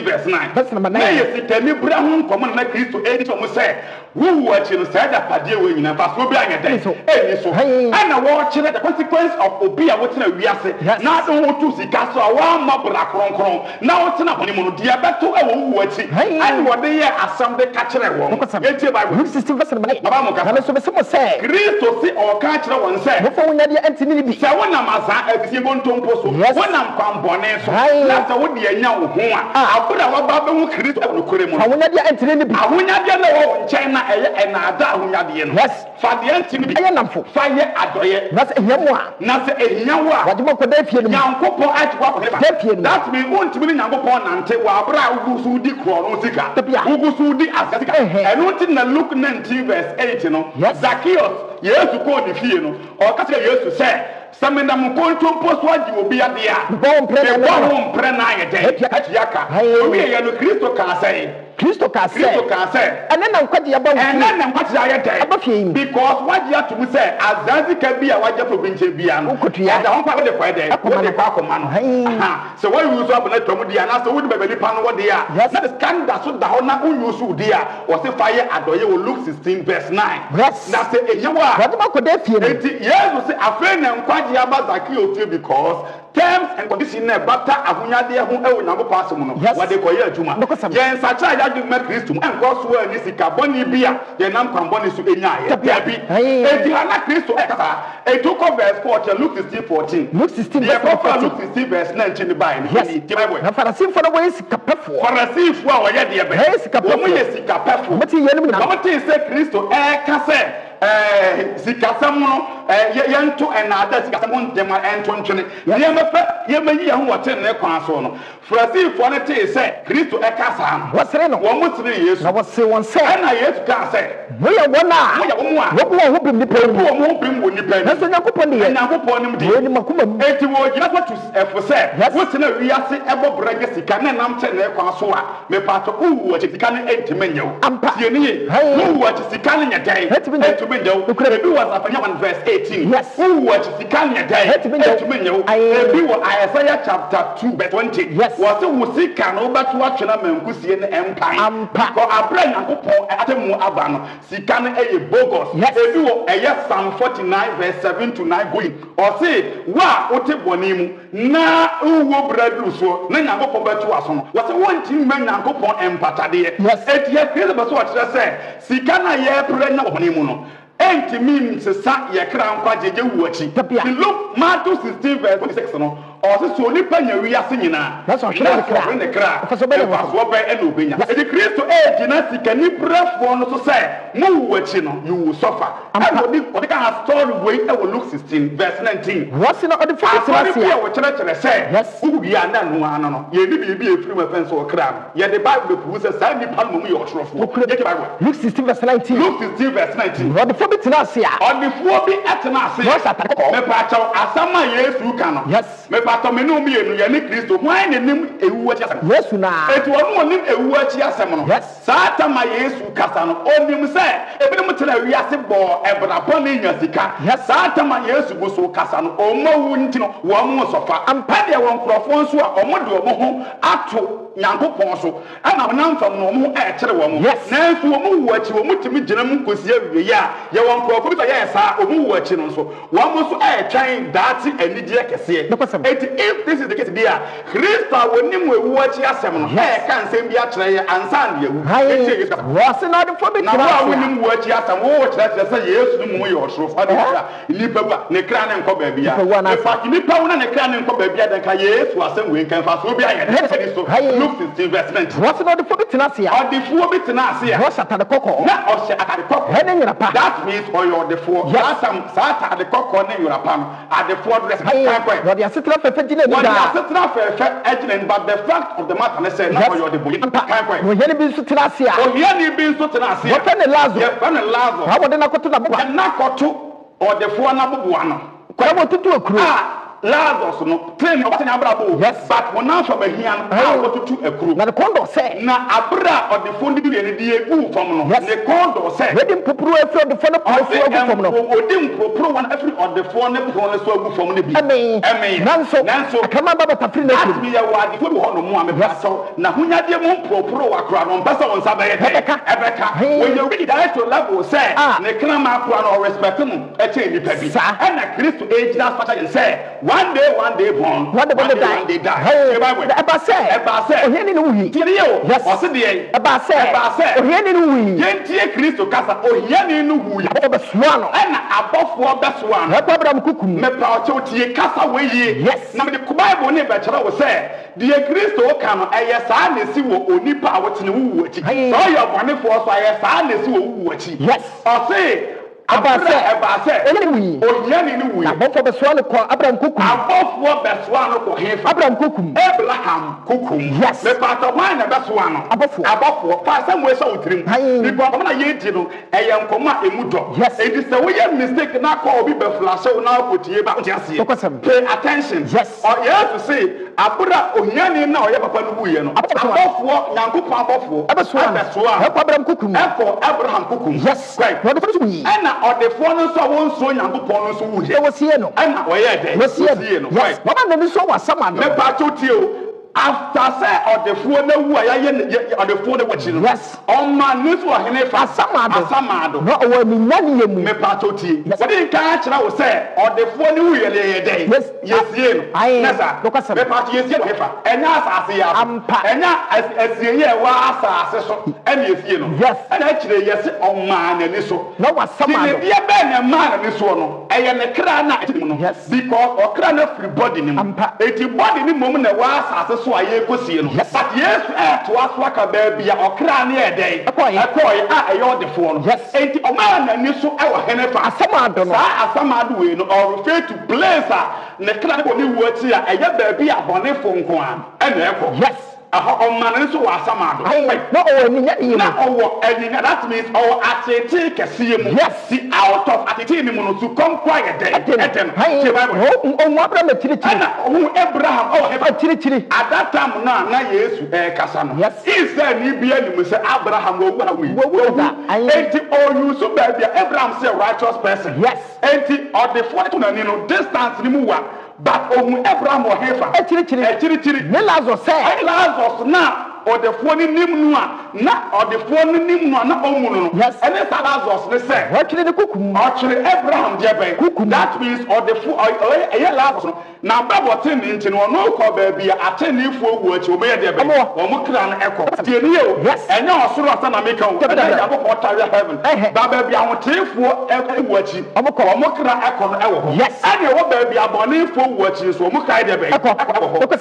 verse 9 verse number 9 yes tell me bra ho nkomo na Kristo edi to mo say wo achi no say da pade we nyina fa so bi anya den so ana wo kire the consequence of obi a wotina wiase na do wo tu sika so a wa ma bra kronkron na wotina boni mo no dia beto e wo achi ani wo de ye asam de ka kire wo etie Bible Luke 16 verse number 9 baba mo ka na so be se mo say Kristo si o ka kire won say mo fa wonya de antini ni bi se wona maza afisi bo ntompo so wona nkwambone so na se wo de anya wo ho a abura wo ba be wo Kristo no kore mo fa wonya de antini ni bi ahonya de na wo nchen na na ada ahonyade no fa de antini bi aye namfo fa ye adoye na se ehia mo a na se ehia wo a wajima ko da fie no Nyankopon atwa ko heba that mean wontimi Nyankopon nante wa abra ugusu di kro no sika ugusu di asika eno tin na Luke 19 verse 8 no Zacchaeus Yesu ko di fie no o ka se Yesu se samena mo konto poso adi obi ade a bo mpre na ye de atiaka obi ye no Kristo ka say ene na nkwadi ya ba wu ene na nkwadi ya de abafie because what you to say azazi ka bia waje province bia no da ho pa de kwa de wo de kwa akoma no so what you use up na tomu dia na so wo de bebeli pa no wo de a na the scandal so da ho na unu so de a wo se fire adoye wo Luke 16 verse 9 na say eyewa wadi ma ko da fie no enti yesu say afa na nkwadi ya ba Zacchaeus because terms and conditions na bata ahunyade ho e wo Nyankopon asem no wade ko ye adwuma yen sacha ya adwuma Kristo enko so ani sika boni bia ye nam kwamboni so enyaye tabi enti ana Kristo ekasa etoko verse 4 Luke 16:14 Luke 16 Luke 16 verse 19 by ni Bible na Pharisee for the way sika pefo Pharisee fo a wo ye de be sika pefo wo ye sika pefo meti ye nim na meti se Kristo ekase sikasam no yento enada sikasam ntema entontwene ye mayi ya ho wote ne kwan so no Pharisee fo ne te se Kristo ekasa wasere no wo mutire Yesu na wose won se na Yesu ka se wo ye wona wo ho bim ni pe wo mo bim wo ni pe na so Nyankopon de Nyankopon nim de ni makuma mu eti wo gina so to efo se wo tena wiase ebo brage sika ne nam te ne kwan so a me pato wo sika ne entime nyew tie ne ye wo sika ne nyedai ebi was afanya 1 verse 8 18. Yes. Who watch the Kanye day? Ebi wo Isaiah chapter 2 verse 20. Yes. Was it wusi kan obatu atwena mankusie ne empan. Ko abra Nyankopon Atemmuo abano. Sika no eye bogus. Ebi wo eye Psalm 49 verse 7 to 9 going. Or say wa ote boni mu na uwo bradu so na Nyankopon betu aso no. Was it one team man Nyankopon empatade. Yes. Etie kire be so atwere say sika na ye pre na boni mu no. Enti means sa ye kra nkwa jeje wuachi. Look Matthew 16 verse 26 no. Or so nipa nya wi ase nyina. That's what ne kra. For so be e no benya. E Kristo e jina sika ni brafo no so say mu wuachi no you will suffer. And odi kan story wey e will Luke 16 verse 19. What's in the first verse here? We chere say yes. Who bi ana no ano no. Ye bi bi e firi we fen so kra. Ye the Bible be say say nipa no mu ye otrofo. Luke 16 verse 19. Luke 16 verse 19. Bi tenasia odifuo bi etenasia me pacho asama Yesu kano yes me pato me no mienu ye ne Kristo hwan ne nim ewu achi asem Yesu na etu onu onim ewu achi asem no yes saata ma Yesu kasa no onim se ebi mu tena wiase bo ebra poni nya sika yes saata ma Yesu go so kasa no omawu nti no wo mu sofa ampa de won krofo nso a omo de omo ho ato Nyankopon so ana namfam no omo e kire wo mu nanso omo wu achi omo timi gina mu kosi awie ya ye won krofo bi ya sa omo wu achi no so wo mo so e twan daati anidie kese if this is the case there Christa wonim wu achi asem no e kan sem bi a kire ye ansan de wu was not for me na wo wonim wu achi asem wo kire say Yesu no mu ye otrofo adira nipa gba ne kra ne nkọ ba bia e fa nipa wo na ne kra ne nkọ ba bia dan ka Yesu asem we kan fa so bi aye so Luke 16 verse 19 was not for me tenasia or the four bit tenasia was at the kokko na o se at the kokko that means for your the four sata at the kokko ne your pan at the four dress what you sit for fetching what you sit for but the fact of the matter let's say now your the boy we hear be so tenasia o hear ni be so tenasia what pen lazo yeah pen lazo how would na koto na boba na koto or the four na bobo ano kwa mo tutu akru Lazarus no train o batanya abrabo yes but when now from hian how go to ekru na the condo say na abra o de fondi bi ne die egu fam no ne condo say we dem popro afro de fo no egu fam no o dem popro one afro o de fo ne popro ne so egu fam ne bi amen nanso kama baba tafri na ku bi ya wa di fo bi ho no mu amepaso na hunyade mu popro wa kra no mpasa won sabaye ebeka when you read that to level say ne kra ma kra no respect mu e che ni pa bi and na Christ age that father say one day born one day die hey eba say o hiani no wi tiri yo o se de eba say o hiani no wi yentie Kristo kasa o hiani no wi o be soa no na abofo be soa no Abraham kukum me pa o tie kasa we yi yes na me the Bible ne be kire wo say de Kristo ka no eye saa na si wo onipa a wotene wu achi so yo bonefo so eye saa na si wo wu achi yes o say Abase enemi ohiani ni wi abofo besoa no ko Abraham kukum abofo besoa no ko hefa Abraham kukum Abraham kukum yes me pato man na besoa no abofo fa Samuel so utrim bipo ko na yedi no eye nkoma emudo edi se wo ye mistake na ko obi be flash wo na ko tie ba ntiase pay attention yes or you have to say abura ohiani na oye papa no buye no abofo Nyankopon abofo besoa Abraham kukum Abraham kukum yes right what the wi or the phone so won so Nyankopon no so wu he was here no and oye dey was here no right mama na so was sama no me pa to tie after say or the phone na wu aye or the phone na wachi no yes on man no so hene fa asamado no o mi nyane yemu me pa to tie what dey kan kira wo say or the phone wu ye dey yes ye no nasa me pa to ye no hefa enya asase ya enya asie ye wa asase so ena ye no yes ena kire ye se on man na ni so no wasamado ye be na man na ni so no eye ne kra na etimu no because o kra na free body ni mu eti body ni mom na wa asase so aye kosie no but Yesu to aso aka ba bia okra na e dey ekoy a eyo de fo no enti o man na ni so e wo hene fa asamado no sa asamado we no or refer to place a ne kra na ni wo ati a eye ba bia bone fo nko a ena eko man so was Samado. No, That means our attitude can see him. Yes, see out of attitude to come quiet day. Abraham, at that time, now, yes, Cassandra. Yes, is there any be any Abraham you so baby Abraham say righteous person. Yes, or the fortune distance remove. But Abraham or Hefa, Lazarus say, Lazarus now. Or the phone nim na or the phone nim na omuno. Yes, and it's Lazarus they say. Actually Abraham jebe. That means or the phone Lazarus. Now Bible tin into no call baby attend if we watch obey there. Omo kra na echo. Yes, and now so after na make am. Heaven. But baby I want tefo watch. Omo kra echo na ewo. Yes, and you baby aboni fo watch so omo kai there be. Echo.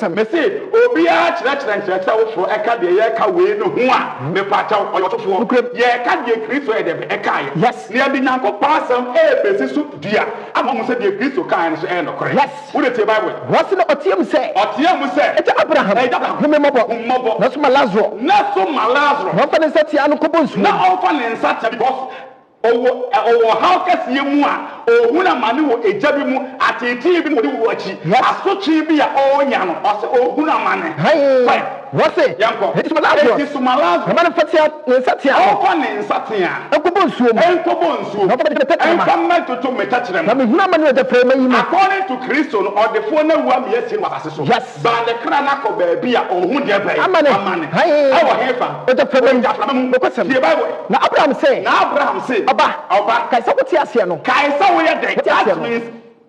Me say obi a chira for de ye ka we no ho a me pacha oyotofo ye ka de Kristo e de e kai yes ne bi nyanko pasam e besi su dia amom se de Kristo kai no so e no kore yes wo de te Bible what no otiem say e Abraham me mobo na so Lazarus no fa ne satia no kobo na o fa ne satia because owo how kase mu a ohuna mane wo ejabi mu ateti bi no wo achi asochi bi a onya no o se ohuna mane what say yanko it's Lazarus man fatia nsatia o fa ne nsatia enkobo nsuo enkobo to metachire na me huna mane de frema yi according to Christo no or the phone na wa me yesi wasase so yes ba de kra na ko ba bi a ohun de ba amane awo hefa o de frema mu ko sem the Bible na Abraham say Oba kai sakoti ase no kai sa wo ye den that means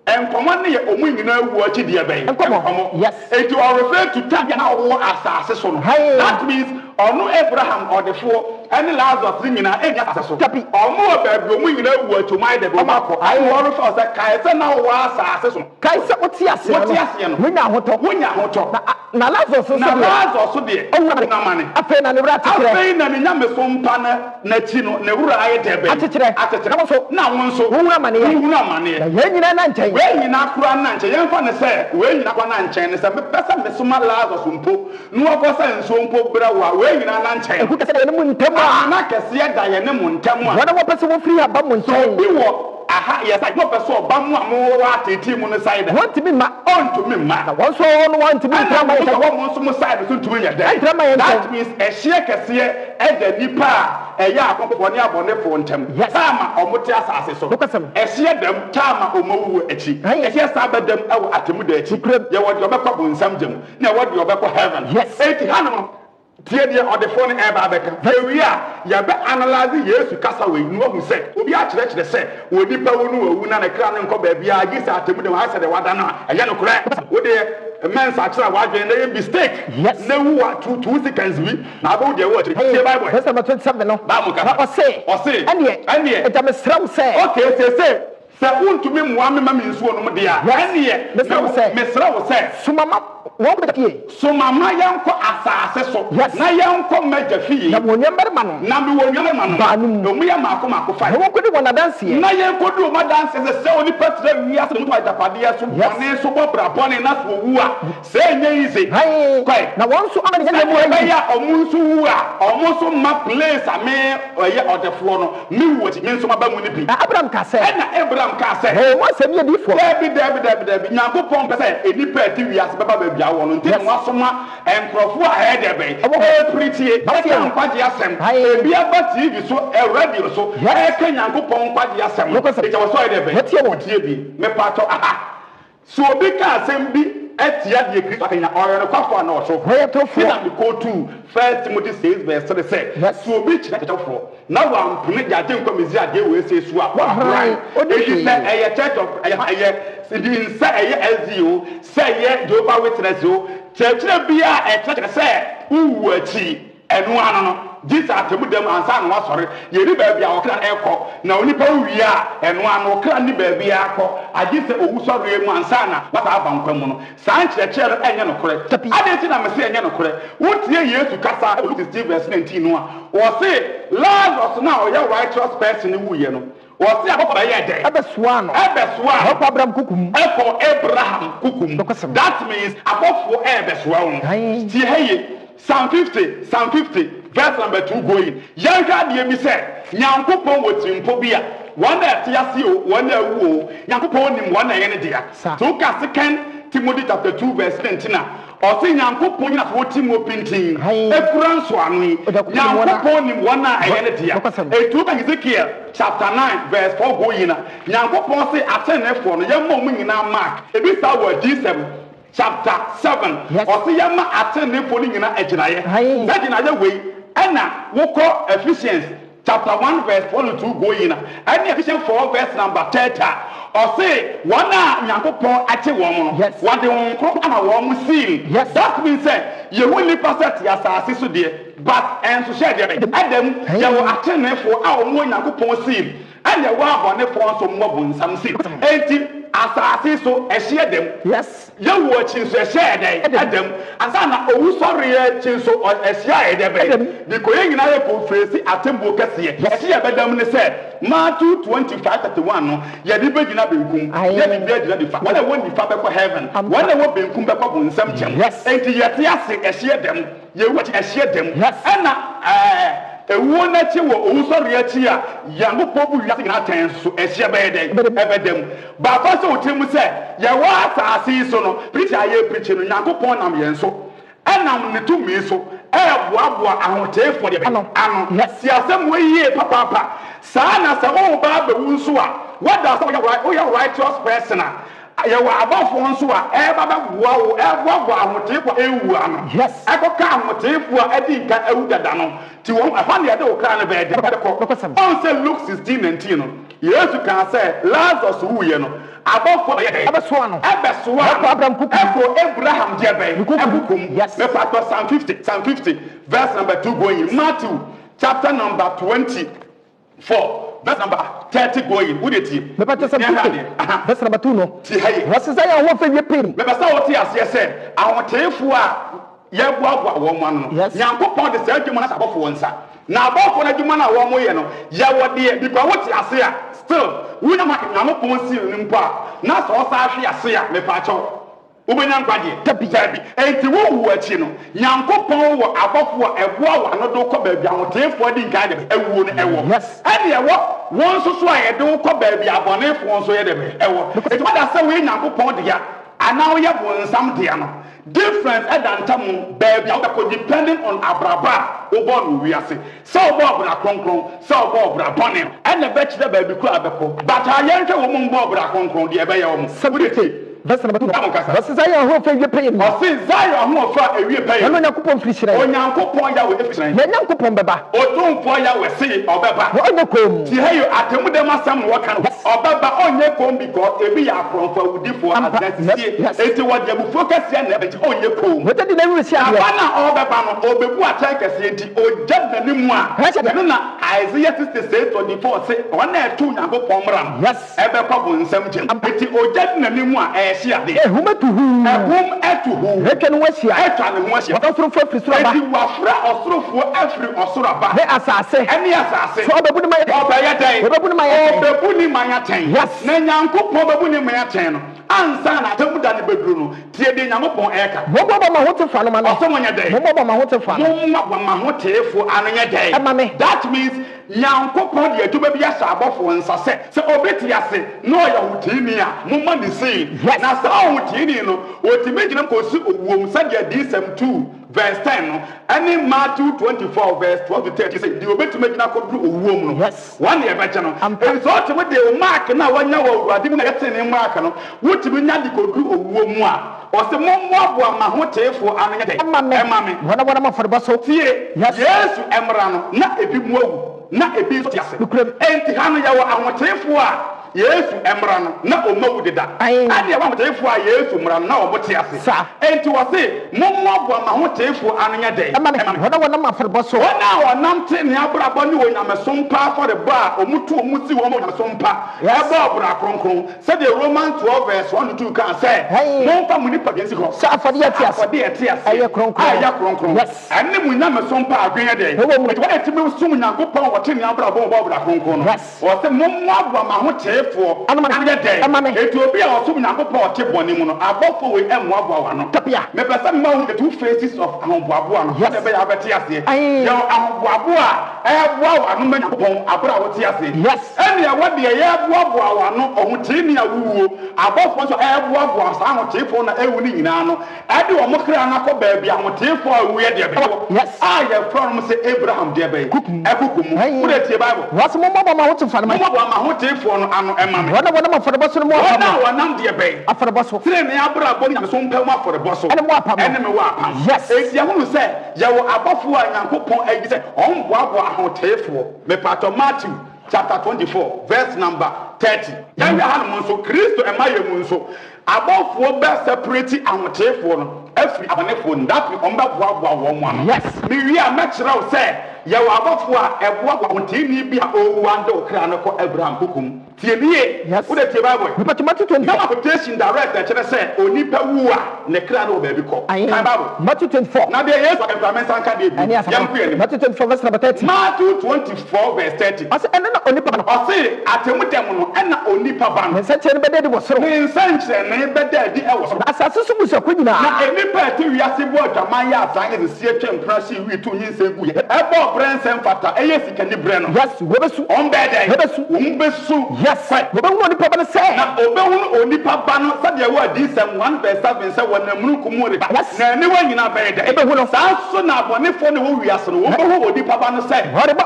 enkomo ne ye omu nyina wu achi de ben enkomo yes it will refer to tabia na wo asase so no that means ono Abraham or the four any Lazarus nyina e ga asase so tapi omo ba bi omu nyina wu achi mai de be mako I worry for say kai sa na wo asase so kai sakoti ase no wonya hoto na Lazarus so de na mane afa na ne wura tikire afa na ne nyame so mpa na chi no ne wura aye de be atikire na won so wura mane ya nyina na nchen we nyina kura na nchen yemfa ne se we nyina kwa na nchen ne se me pesa me so ma Lazarus mpo no okosa nso mpo bra wa we nyina na nchen eku kese ne mu ntem a na kese ya da ye ne mu ntem a wona wo pese wo free aba mu nchen bi wo aha yes I no person oba mu amu wa tete mu no side want to be ma on to me ma won so no want to be drama ye wo mu so mu side so to me ye that means e hie kese e da nipa e ya akokofo ne abone fo ntem tama omote asase so e hie dem tama omowu echi e hie sabadam e wo atemu da echi ye wo de obekọ bonsam jam na wo de obekọ heaven yes eti hanom tie die or the phone e ba beka we ya be analyze Yesu kasa we nu ohu se obi a kire se wo nipa wo nu owu na kra ne nko ba bia gisa atemu de ha se de wada na e ye no kure wo de men's akira wadwe na mistake na wu 2 seconds bi na aba wo de wo tie Bible verse number 27 no ba mu ka o se ane e ta mesram se okay se untumi muame ma minsuo no de a ane mesra wo se sumama wo betie sumama yanko asase so na yanko magafie na wonyamber ma no na bi wonyamber ma no no mu ya mako fa wo kodi wona dance na yanko do ma dance se oni patre wi ase no ajapade ya so bone so bobra bone na so wu a se enye ize kwai na won so amane ya mu ya omu so wu a omu so ma place ame oye odeflo no mi wu ati mi so ma ba mu ni bi Abraham ka se na Abraham ka se mo se mi di fo David Nyankopon pese enipa ati wi ase baba ba bia wo no nti mo asoma enkrofo a he de be e pretie ba ka nkwaje asem e bia ba TV so e radio so e ka Nyankopon nkwaje asem e je wo so e de be tie bi me pato aha so obi ka asem bi etia de Kristo akanya oyo no kwafo na oso we to fu na go to 1 Timothy 6 verse 3 say so obi kire tetofo na wa mpune jaje nkomezi ade we say su a right odi say eye church of eye sidin say eye SDO say eye Jehovah Witness o church bia e church say uwu achi enu ano no Jesus atemu dem ansa na wasore ye ri ba bia okra eko na onipa wi a enu ano okra ni ba bia akọ agise owu sore mu ansa na wata abankwa mu no san kire enye no kore adeti na mese enye no kore wotie Yesu kasa Luke 16 verse 19 no a wo say Lazarus na o ya righteous person wu ye no wo say ababa ye de ebesoa no Abraham kukum Abraham kukum that means abofo ebesoa no tie heye Psalm 50 verse number 2 going. Yanka de mi say Nyankopon wotimpo bia one that tiasi o one that wo Nyankopon nim one na ye ne dia. So ka 2 Timothy chapter 2 verse 19 or say Nyankopon na so timo pintin ekura nso anwi Nyankopon nim one na ye ne dia. E 2 Ezekiel chapter 9 verse 4 going na Nyankopon say atenefo no ye mo mu nyina mark e bi sa wo D7 chapter 7 or say yama atenefo ni nyina aginaye na aginaye we na woko Ephesians chapter 1 verse 42 going na and Ephesians 4 verse number 30 or say one Nyankopon ate won no what they won kro na won seal that means say you only pastor ya asase so de but and so share dem adam ya wo atenefo a wo Nyankopon seal and ya wa abonefo so mo bonsam seal enti asase so ehye dem ya wo chin so ehye dem adam ansa na owu sorry ya chin so ehye dem because yin na ye ko fresi atembo kese ehye bedam ne say Matthew 25:31 no ya di begina benkum ya di begina di fa wala won di fa be ko heaven wala wo benkum be ko bonsam chem enti yete ase ehye dem ye wo ehye dem ana ewu na chi wo owusori achi a Yankopon bu wiase na ten so ehye be den ebedem ba fa se otimu se ye wa asase so no preacher ye preach no Yankopon nam ye so enam ne tumi so boaboa ahotefo de ano si asem we yie papa saa na se wo ba be wu so a what does we are righteous person ya wa abafo nso a baba boa wo boa ahotefo ewu ano ekoka ahotefo a edi nka ewu dada no ti won afa ne de wo kra ne be de on say Luke 16:19 no Yesu kan say Lazarus wu ye no abafo ye de abeso ano Abraham je be ebukum me pastor Psalm 50 verse number 2 going Matthew chapter number 24 verse number 30 going who dey me pastor Psalm 50 verse number 2 no what is that you want to pay me pastor what you say ahotefo a ye boaboa wo mo no Nyankopon de say adwuma na abofo wonsa na abofo na adwuma na wo mo ye no ye wode because what you say still we na Nyankopon si nimpo a na so sa hwe ase a me pa cho ubenya nkwaje tabi enti wo wu achi no Nyankopon wo abofo a eboa wa no do ko ba bia hotefo di nka de ewu no ewo ade ewo won so so a ye do ko ba bia abonefo won so ye de ewo enti wada say we Nyankopon de ya ana wo ye bonsam de no difference edantamu baby how depending on abraba obo we ase so obo bra kronkron so obo bra bonne and the betch the baby kura abeko but ayenhwe wo mo obo bra kronkron de ebe ye wo mo verse number 2 verse Zion ho fa wie pay ni o se Zion ho fa ewie pay no Nyankopon frishira Onyankopon ya we frishira Nyankopon beba otumfo ya we se obeba onye kom ti hayo atemu dem asam no waka no obeba onye kom because ebi ya kronfo awudifo adansie eti wode bu focus ya na ebe onye kom wete di na wi si ade na obeba no obebu atai kase enti ojab na nimu a na Isaiah 66:24 say ona etu Nyankopon mram ebe kwa bo nsam gem eti ojab na nimu a ehum etuhu rekenu wasia etwane wasia wasorofo afrisura ba eti wafra osorofo afri osoro ba ne asase eni asase so obebuni ma obebuni ma ya ten na Nyankopon obebuni ma ya ten no ansa na tamu da ne beduru no tie de Nyankopon eka bobo ma hote fa no ma no osomonya dai bobo ma hote fa no ma hote efo anonya dai that means Nyankopon de atuba bi asa abofo nsase se obeti ase no ya hotini a mo ma ni sei na sa hotini no otimegina ko su owuom sa dia D7 2 verse 10 no any Matthew 24 verse 12 to 30 say the obetimegina ko du owuom no one e beche no and so to de mark na wanya wo ade na yete ne mark no wotimi nya de ko du owuom a o se mo abo ma hotefo anonya dai emame wona ma fodba so tie Yesu emra no na ebi mu awu na ebi so tiase enti hanu ya wo ahotefo a Yesu emra no na omawu deda ade ya ahotefo a Yesu mra no na obotiase enti wo se mommo ma ahotefo anonya dai wona ma fodba so wona wonam te ne abrabo ne wonyamsom pa for the bar omutu omusi wo wonyamsom pa eba obra kronkron se the Romans 12 verse 1 to 2 kan say momfa mu ni pagensi ho sa afode ya tiase aye kronkron ane mu nyamsom pa adwen dai wona timi sum Nyankopon wote ne abrabo obra kronkron no wo se mommo ma ahotefo tefo anya den etu obi a osom Nyankopɔn ɔte bɔne mu no abɔfo we ɛmmoaboa wa no me pesa me ma the two faces of ahoboaboa no de be ya bɛte ase yɛ ahoboaboa a ɛboa wa no me Nyankopɔn abra a wote ase ɛne ɛwɔ de yɛ boaboa wa no ɔhotini awuo abɔfo so ɛboaboa saa ahotefo na ɛwu ni nyinaa no ɛde wɔn kra na kɔ baabi ahotefo a wu yɛ de bɛ a yɛ from say Abraham de bɛ ɛkukum wo de tie Bible wase mo mama ho te fa no mo mama ho tefo no ano ɛma me wona ma fɔde bɔso no mo apam wona nam de bɛ afɔde bɔso tire ne abra bɔ nyame so mpɛ mo afɔde bɔso ɛne mo apam ɛne me wo apam esi ahunu sɛ yɛwɔ abɔfo a Nyankopɔn agi sɛ ɔmboaboa ahotefo me pato Matthew chapter 24 verse number 30 yɛhwɛ ha no nso Kristo ɛma yɛ mu nso abɔfo bɛ separate ahotefo no afiri abɔnefo no that ɔmbɛ boaboa wɔn mu ano me wi a mɛkyerɛ wo sɛ yɛwɔ abɔfo a ɛboa ahoteni bi a ɔwu ande okra no kɔ Abraham kukum tie nie wo de tie Bible Matthew 24 na quotation direct ɛkyerɛ sɛ onipa wu a ne kra no baabi kɔ kan Bible Matthew 24 na de Yesu ɛmframa sanka de bi yɛmpo Matthew 24 verse number 30 Matthew 24 verse 30 ɔse ɛno na onipa no ɔse atemudɛm no ɛna onipa ba no nsɛnkyerɛ no bɛda di wɔ soro nsɛnkyerɛ ne bɛda di ɛwɔ soro asase so busako nyinaa na enipa ɛte wiase bɔ adwaman yɛ asan ɛsisi atwa mpra hye wi to nyinsɛ gu yɛ ɛbɔ brɛ nsɛm fata ɛyɛ sika ni brɛ no wɔbɛsu ɔmbɛdɛ wɔmbɛsu wɔbɛhu onipa ba no sɛ na ɔbɛhu onipa ba no sɛdeɛ wɔ adisɛm 1:7 sɛ wɔnamunu kumu reba na aniwa nyinaa bɛyɛ dɛ ɛbɛhu no saa so na abɔnefoɔ ne wɔ wiase no wɔbɛhu onipa ba no sɛ wɔba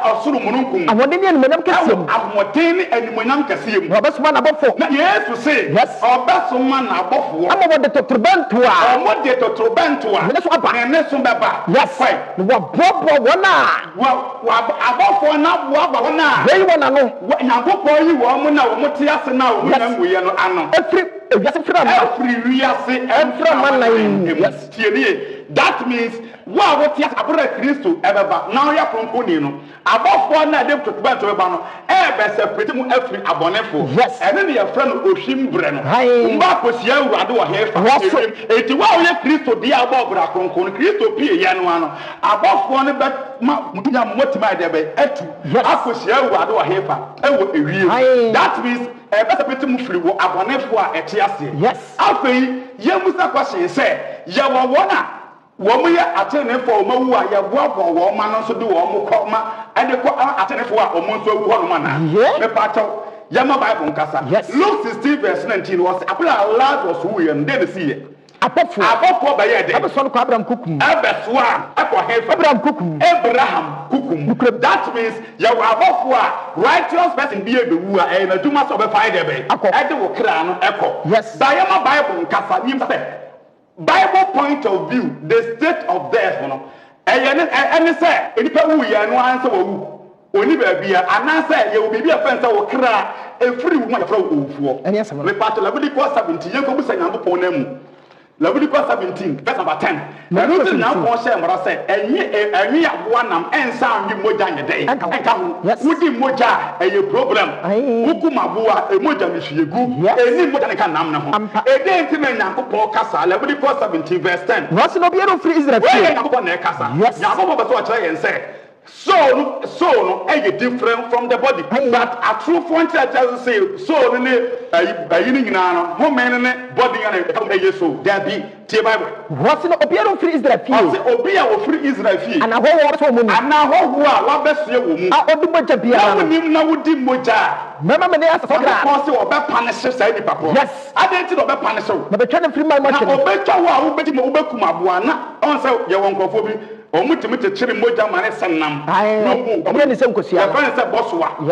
ɔsoro mununkum ahoɔden ne animonyam kɛseɛ mu ahoɔden ne animonyam kɛseɛ mu wɔbɛsoma n'abɔfoɔ na Yesu se ɔbɛsoma n'abɔfoɔ ama wɔde totorobɛnto a ɔmɔde totorobɛnto a ne so aba ne so bɛba na wɔboaboa wɔn a abɔfoɔ na boaba wɔn a wɔyi wɔn ano Nyankopɔn yi wɔn mu na wɔn te ase na wɔn nyɛ nwuyɛ no ano efiri ewiase fira ma efiri wiase efira ma na yi tie nie that means wo a wote ase abura Kristo ɛbɛba na ɔyɛ kronkoni no abɔfoɔ na de totorobɛnto bɛba no ɛbɛ separate mu efiri abɔnefo ɛne ne yɛfrɛ no ohwim brɛ no mba akosia awurade wɔ hefa eti wo a woyɛ Kristo di abɔ bra kronkoni Kristo pie yɛ no ano abɔfoɔ no bɛ ma mutunya motima de bɛ etu akosia awurade wɔ hefa ɛwɔ ewie that means ɛbɛ separate mu firi wɔ abɔnefo a ɛte ase afei yɛmusa kwahye sɛ yɛwɔ wɔn a wɔn yɛ atenefo wɔn awu a yɛboaboa wɔn ma no nso de wɔn kɔ ma ɛde kɔ atenefo a wɔn nso awu hɔ nom ana mepatɛw yɛma Bible nkasa Luke 16 verse 19 wɔ sɛ abira Lazarus wu yɛ no de ne si yɛ abɔfoɔ bɛyɛ dɛ ɛbɛsɔ no kɔ Abraham kukum ɛbɛsoa ɛkɔ hefa Abraham kukum that means yɛwɔ abɔfoɔ a righteous person bi ebewu a ɛyɛ n'adwuma sɛ ɔbɛfa ɛdɛ bɛ ɛde wɔ kra no ɛkɔ ba yɛma Bible nkasa nim sɛ Bible point of view the state of death no ɛne sɛ enipa wu yɛ no ansa wɔwu oni baabi a anasa yɛwɔ biribi a fɛn sɛ wɔ kra efiri wu ma yɛfrɛ owufoɔ mepatɛ Leviticus 17 yɛnkɔ busa Nyankopɔn na mu Leviticus 17 verse number 10 ɛno nti Nyankopɔn hyɛ mmara sɛ ɛnwe aboa nam ɛnsa anwe mogya nyɛ dɛn ɛnka ho wodi mogya a ɛyɛ problem wokum aboa mogya mehwiegu ɛni mogya ne ka nam ne ho ɛdɛn nti na Nyankopɔn kasa Leviticus 17 verse 10 wɔse no obiara ofiri Israel fie Nyankopɔn na ɛkasa Nyankopɔn bɛ sɛ ɔkyerɛ yɛn sɛ soul no ɛyɛ different from the body but a true point just say soul ne ayi ne nyinaa no home ne body ne ɛyɛ soul there be tie Bible wɔse no obiara ofiri Israel fie ɔse obi a ofiri Israel fie ana hɔ wɔ so mu no ana hɔ ho a wabɛsue wɔ mu a ɔde mogya biara no nim na wodi mogya mɛma me ne asafo kra ɔse ɔbɛpane hye saa nipa kɔ adɛn nti na ɔbɛpane hye wo na bɛtwa ne firi ma ma hye na ɔbɛtwa wo a wobɛti ma wobɛkum aboa na ɔn sɛ yɛwɔ nkurɔfoɔ bi ɔmo timi kyekyere mogya ma ne sɛnam ɔmo ne sɛ nkosia yɛfrɛ ne sɛ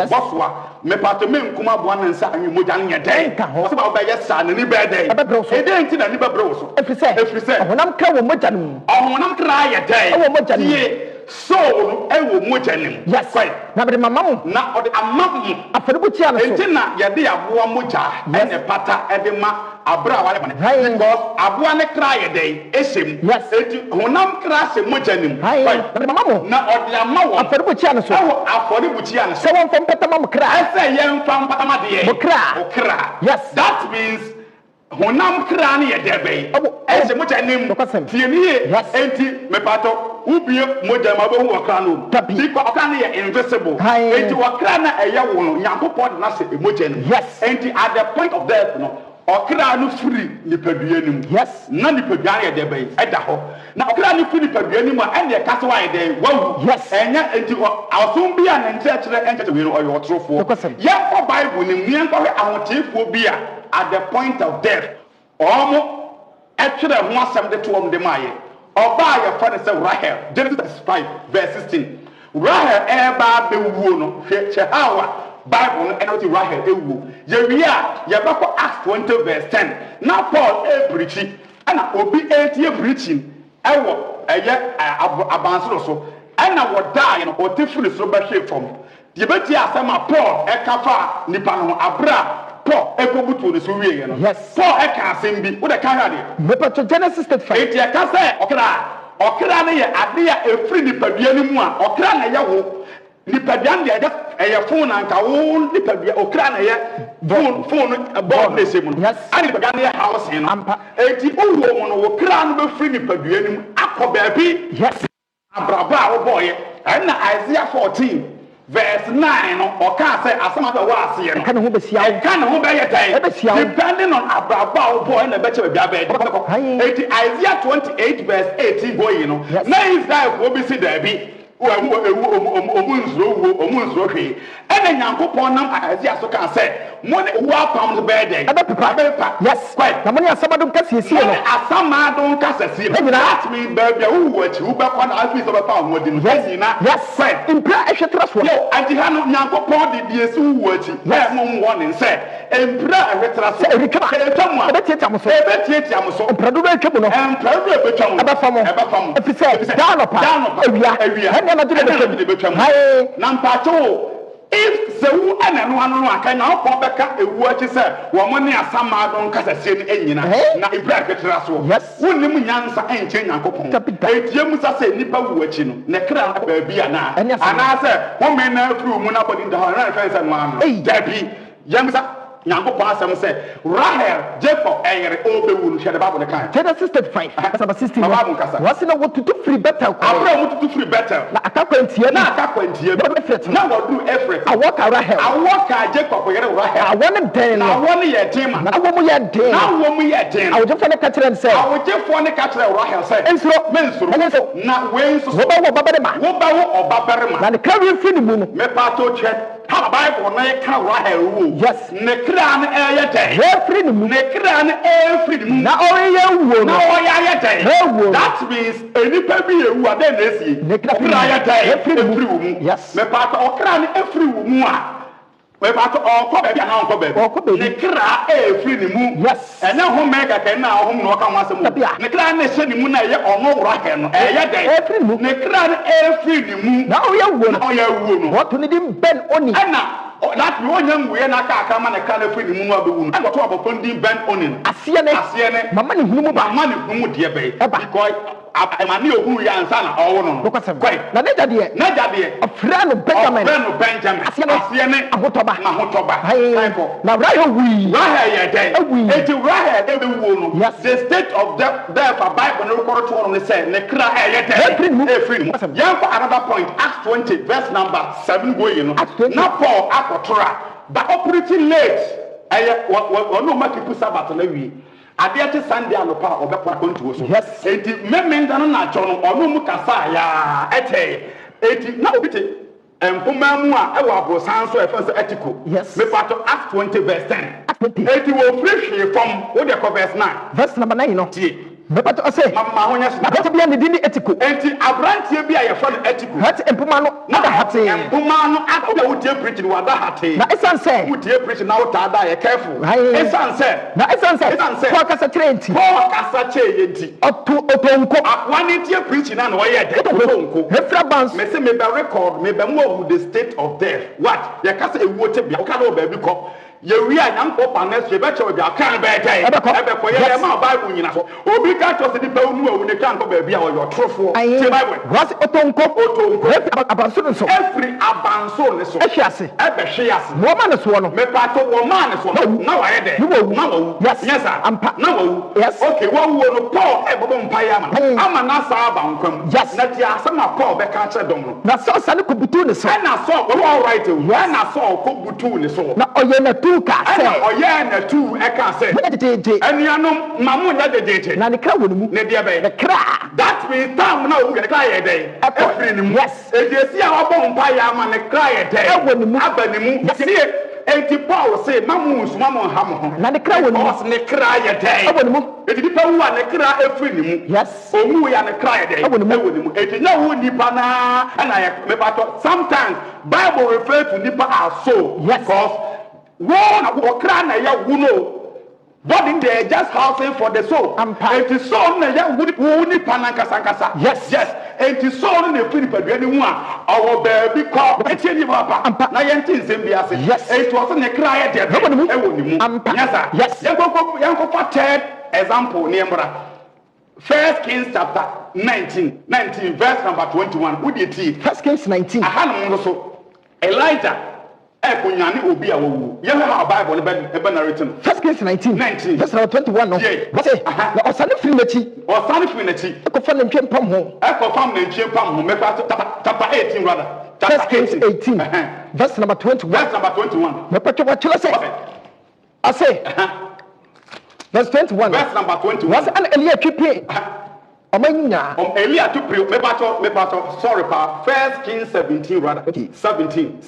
bɔsoa mepato me nkuma aboa ne nsa anwe mogya no nyɛ dɛn ɔsɛ ba wobɛyɛ saa n'ani bɛɛ dɛn ɛdɛn nti n'ani bɛbrɛ wo so ɛfiri sɛ ɔhonam kra wɔ mogya no mu ɔhonam kra yɛ dɛn ɛwɔ mogya no mu soul ɛwɔ mogya no mu na bɛde mama mo na ɔde ama mo afɔrebukyia no so enti na yɛde aboa mogya ɛne pata ɛde ma abra a wale bane because aboa ne kra yɛ dɛn ɛhyɛ mu enti honam kra hyɛ mogya no mu na ɔde ama wɔ afɔrebukyia no so ɛwɔ afɔrebukyia no so sɛ wɔmfa mpatama mo kra ɛsɛ yɛmfa mpatama deɛ mo kra that means honam kra ne ye debe ese mo chanim tie nie enti me pato ubie moja mabohu wakra no biko okra ne ye invisible enti wakra na eye wo no Nyankopɔn na se emoja no enti at the point of death no okra no free nipadua nim na nipadua ye debe eda ho na okra no free nipadua nim a ene kase wa ye de wawu enya enti asom bia na nkyerɛkyerɛ enkyerɛ we no oyo otrofo ye ko Bible nim yen ko ahotifo bia at the point of death omo etwere ho asem de to om de maye oba ye fa ne se Rahel Genesis 5 verse 16 Rahel eba be wuo no hwe hawa Bible no enoti Rahel ewu ye wi a ye bako Acts 20 verse 10 na Paul preaching ana obi etie preaching ewo eye abansoro so ana wo die no otifuri so be hwe from ye beti asema Paul ekafa nipa no abra Paul ekobutu ne so wie ye no Paul eka asem bi wo de ka hwa de mepato Genesis 5 eti eka se okra ne ye ade a efri nipadua ni mu a okra na ye wo nipadua de eye phone anka wo nipadua okra na ye phone board na se mu no ani nipadua na ye house no eti owo mo no wo kra no be fri nipadua ni mu akoba bi abraba wo boye na Isaiah 14 verse 9 no oka say asama wa ase no kan ho be sia kan ho be yeta depending on abraba wo boy na be che bia be eti Isaiah 28 verse 18 go yi no na Israel ko bi si da bi omunzro hwe ene Nyankopɔn nam Isaiah so kan say mo ne wo apam no be dey abepa quite na mo ne asamadom kasiesie no asamadom kasiesie no that mean baby wo achi wo be kwa na afi so be pa mo di no na quite impra ehwetra so yo anti ha no Nyankopɔn de die si wo achi na mo wo ne say impra ehwetra so etwamu a ebetiatia mo so imprado be twemu no imprado be twemu eba famo efise down awia if sewu ananu anu aka na opon beka ewu achi se wo mo ne asama don kasasie ni enyina na ibra ketra so wonnim nyansa enche Nyankopɔn etie musa se nipa wu achi no ne kra ba bia na ana se wo me na afru mu na body nda ha na fense no anu dabi yamsa Nyankopɔn asem se Rahel Jacob eyere obewu no hwede Bible ne kan Genesis 5 verse 16 wasi na wotutu free better ko abra wotutu free better na akakwantie na wodu Efret awoka Rahel awoka Jacob yere Rahel awone den na awone ye den ma na awomu ye den awojefo ne ka kire nse awojefo ne ka kire Rahel se ensuro na wenso wo ba wo babarema na ne kawe free ni mu no me pato che ha Bible na ka Rahel wo ne kra ne eyete free ni mu ne kra ne free ni mu na oye wo na oya yete that means enipa bi ewu ade na esie ne kra yete free wo mu me pato okra ne free wo mu a we pato okọ be bia na okọ be ne kra free ni mu ene ho mega ka na ho no ka ho asem ne kra ne hye ni mu na ye ono wora he no free ni mu ne kra ne free ni mu na oya wo no what to need ben oni ana that we won't we na ka ma na ka na free ni mu abewu no and to abofo ndi ben oni asiye ne mama ne hunu mu de be because amani ohuru ya nsa na owo no quite na neja de afra no Benjamin asiye ne ahotoba na Rahel wi Rahel ye den eti Rahel de be wo no the state of death for Bible no record to no say ne kra ye den free yan for another point Acts 20 verse number 7 go you know na Paul akotora but operating late aye no make people Sabbath na wi Abiati Sunday anopa obekwa kontuo so enti memenda no na cho no ono mu kasa ya eti na obite empoma mu a ewa abosan so efa so etiko me pato Acts 20 verse 10 eti wo free from wo de verse 9 verse number 9 no me pato say mama honya so na pato bia ne dini etiko enti abrantie bia ye fa no etiko hat empoma no na da hate empoma no aka wo tie preach no wada hate na esan say wo tie preach na wo ta da ye careful esan say ko kasa trenti ko kasa che yenti otonko one tie preach na no ye de otonko refra bans me say me be record me be mo the state of death what ye kasa ewu te bia wo ka no ba bi ko we are young pop and let's bet you can better. Bible, you know. Obi catch us in the Bible when they can't go baby or your truthful. Was Otonko about so every abanson is so. Eshiasi. Woman is one. Me pato woman is one. Now I had it. No, yes, yes, no, yes. Okay, what will Paul ever payama? I'm an asa bankum. Yes, that ya some Paul Becker Domo. Now, so Sanukubutun is so. And I saw all right. When I saw Kubutun is so. Now, Oyena two can say, Oyena two, I can say. And you know, Mamu that the date. Now the crowd will move. The crowd. That means time now we cry a day. Yes. If you see our payama and cry a day, I will move. See it. And Paul said, Mamus, Mamma Hammer. Now the crowd will cry a day. I will move. If you don't want to cry every yes. Oh, we are a cry a day. I will move. If you know who Nipana and I sometimes Bible refers to Nipa as so. Yes. Because one will cry a woman. But in there just housing for the soul. It is so na would Nipana Sankasa. Yes, yes. It is so in the Philippines. Anyone our baby called yes. It wasn't a cry at the yes. Yanko for third example, Niembra. 1 Kings chapter 19, verse number 21. Who did it? 1 Kings 19. Elijah. Kunyani obi awu. You have a Bible written. 1 Kings 19. Verse number 21. No. What say? Na osane frineti. Osane frineti. Ekofa na ntwem pam ho. Ekofa na ntwem pam ho. Mepa chapter 18 rather. 1 Kings 18. Verse number 21. Verse number 21. Mepa what you say? I say. Verse 21. Verse number 21. Was an Elia twipe. Elia to pray. Mepato. Sorry, pa. 1 Kings 17 rather. Okay. 17.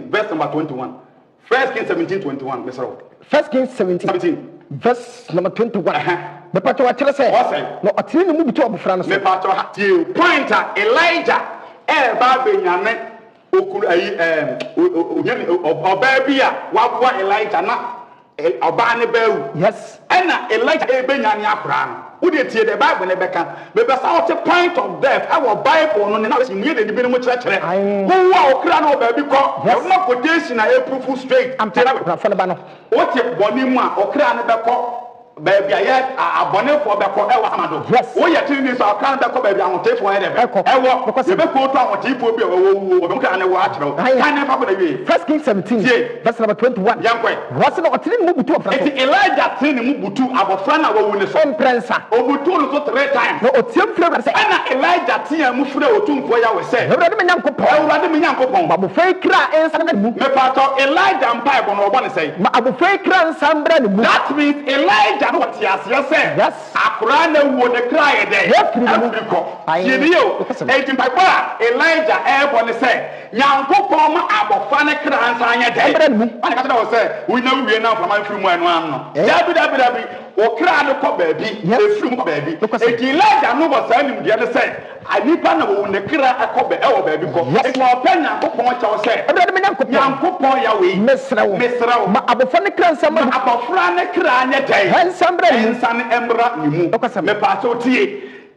Verse number 21. 1 Kings 17:21. Mr. 1 Kings 17. Verse number 21. Mepato what you say? No, atini mu bitu abufra no. Mepato the pointer Elijah ba benyame okuru ayi obabia wa Elijah na obane bawu. Yes. Ena Elijah benyane akra no. Who did the Bible Nebeka? Because out the point of death, our Bible no now is immediately the church. Who are crown baby call? There's no quotation I proof straight. I'm telling you, what if Bonima or crown beko? Baby, I had a bonnet for Beko Amado. Yes, we are telling you, so I can't back baby. I want to take for Echo. I walk because the Beko to what you will be a watch. I never be. 1 Kings 17, verse number 21. Young way. What's not a Mubutu of Elijah Tin Mubutu, our friend, our woman, son prensa. Obutu 3 times. No, Tim Flores, Anna Elijah Tia Mufre or Tum for you say. Rather than Yanko, Babu Fakra and Sam Mepato, Elijah and Bible, or one say. Abu Fakra and Sam Brand. That means Elijah. What yes, yes. Akurane would cry a day. Elijah airborne say, Yanko Poma Abofane Kransanya day. I say, we know we are now from my room one. Dabby, or cry the baby, baby. Elijah no was sending the other side. I need Pana when the cry a copy, oh baby. It's more pen and cook what I say. Yanko Poya, we miss Abofane Kransama Abofane Kranya day. And San Embra, you me pato tea.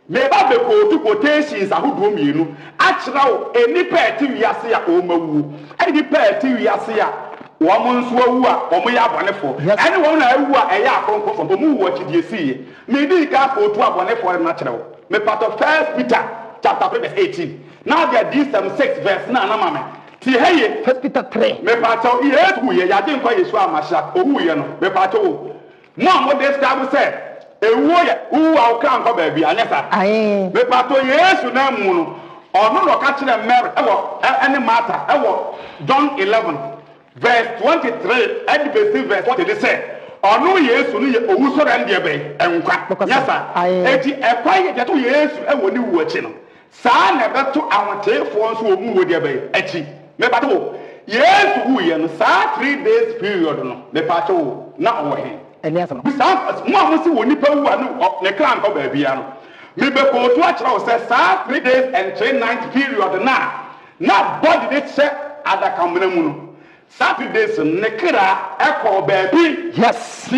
Me babe go to quotations a hoodroom you. Actual any pair to Yasia Omawu. Any pair to Yasia. Woman's wua, or me up on a four. Anyone who are a yard from who what you see. Maybe you can't go to a for natural. Me part of 1 Peter chapter 3 verse 18. Now there is some 6 verse 9, mamma. Hey, 1 Peter 3. Me pato, yes, we are didn't quite as well, my shop, or who you know, me pato. Mom, what this guy said, a warrior who I'll come, baby, and yes, I me pato, yes, you know, or no catching a marriage, any matter, John 11, verse 23, and verse 40, they say, or no, yes, who surrender, baby, and yes, a quiet that yes, and when you watching. Son, never to our telephones who move with your baby, etchy, me pato, yes, we and 3 days period, no, the pato, not away. And yes, Mama, see when you put one of the clan of baby. Maybe go to watch our 3 days and 3 nights period now. Not body that set at the Cameroon. Saturdays, Nekira, echo baby. Yes,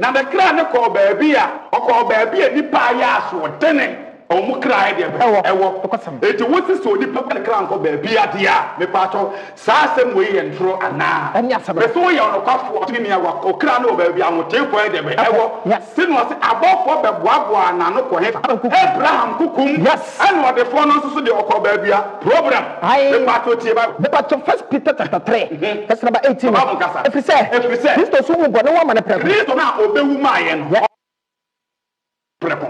now the clan call baby, or call baby, and the payas or tenning. omu cry de ewo eti wosi so ni papa kra nko ba bia dia me pa to sa asem we yentro ana me so ye ono kwafo tini ya wa okra na ba bia motefo de be ewo sinu ase abofo be boaboa na no ko he Abraham kukum and the phone so de okọ ba bia program me pa to tie ba me pa to 1 Peter chapter 3 verse number 18 if you say Christo so wo no wa ma na pre Christo na obewu ma ye no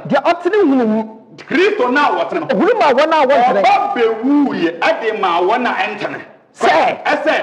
dia otini hunu Christo na wotene hunu ma wona wotene oba bewu ye ade ma wona entene say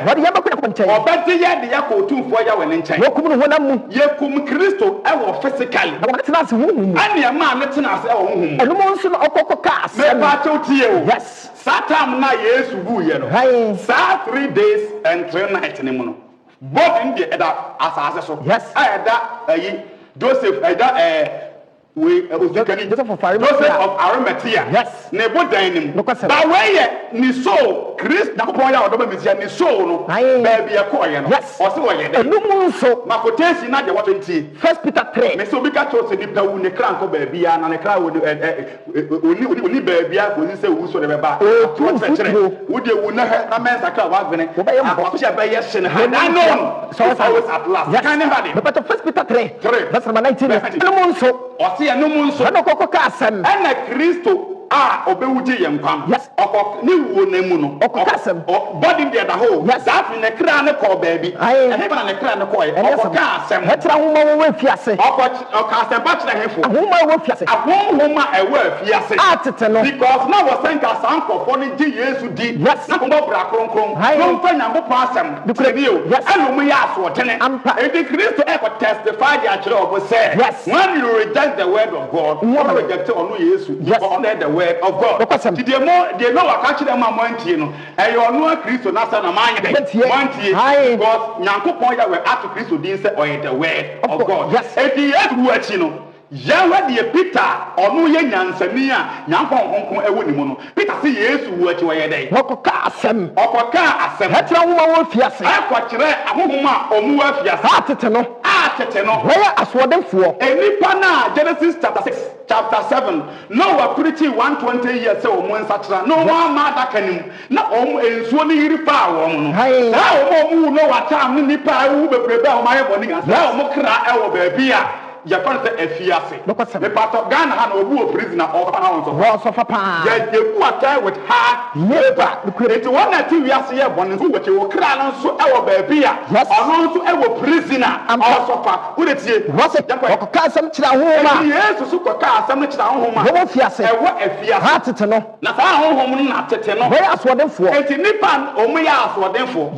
what you make ko nchen obede ye de yakotumfo ya wene nchen wokum no honam mu yekum Christo ewo physically na tena ase huhu ane ma ne tena ase ewo huhu eno mo nso no okoko ka ase me pa chotie o yes satam na Yesu bu ye no sa 3 days and 3 nights ne mu no both in the eda asase so yes eda ayi Joseph eda Joseph of Arimathea. Yes. Nebo dining. But where ni so Christ na ko ya odo mesia ni so no. Baby e ko ye no. O se wo ye de. No mu so. Makotesi na de what 20. 1 Peter 3. Me so bi ka to se di pawu ne kra nko baby ya na ne kra wo oni baby ya ko se wu so de be ba. Wo de wu na he na mensa kra wa gbene. Akwa se be ye hye ne. I know. So always at last. Can anybody? But 1 Peter 3. That's number 19. No mu so. Ya no mu nso na kokko ka asem na Kristo a obewuje ye nkwam okọ ni wo na mu no okko asem body there the whole that in the kra ne ko baabi e ba na kra ne ko ye okko ka asem hetra homa wo afiase okko asem ba kira hefo homa wo afiase homa e wo afiase atete no because na wo senka sankofo ne ji Yesu di na ko bra kronkron no fa nyankopon asem bi o eno mu ya aso tene e di Kristo e ko testify the akire obo say when you reject the word of God you reject onu Yesu you honor the word of God. Did they know what catch them amantie no? E yo no Kristo na sa na manye mantie because nyankopon ya we ato Kristo din say o the word of God. E di edu achi no Yawe de Peter onu ye nyansani a nyankopon konkon ewo ni mu no Peter say Yesu wo achi wo ye dai okoka asem hetra homa wo fiase akwakyere ahohoma omu wa fiase atete no where aswodefo enipa na Genesis chapter 7 Noah preaching 120 years say omu nsakira no one ma da kanim na omu ensuo ni yiri fa awon no na omu Noah tam ni nipa ewu bebrebe a omaye boni ga na omu kra ewo baabi a ya fanse efiase me pato Ghana ha na obu prisoner of pounds of papa ya ku atai with hard labor it one ati wiase ye boni so weche wo kra no so ewo baabi a ono so ewo prisoner of papa wo de tie wo ka asem kira homa Yesu so ko ka asem kira homa wo fiase ewo efiase atete no na sa honhom no na tete no wo aswodefo enti nipa omu ya aswodefo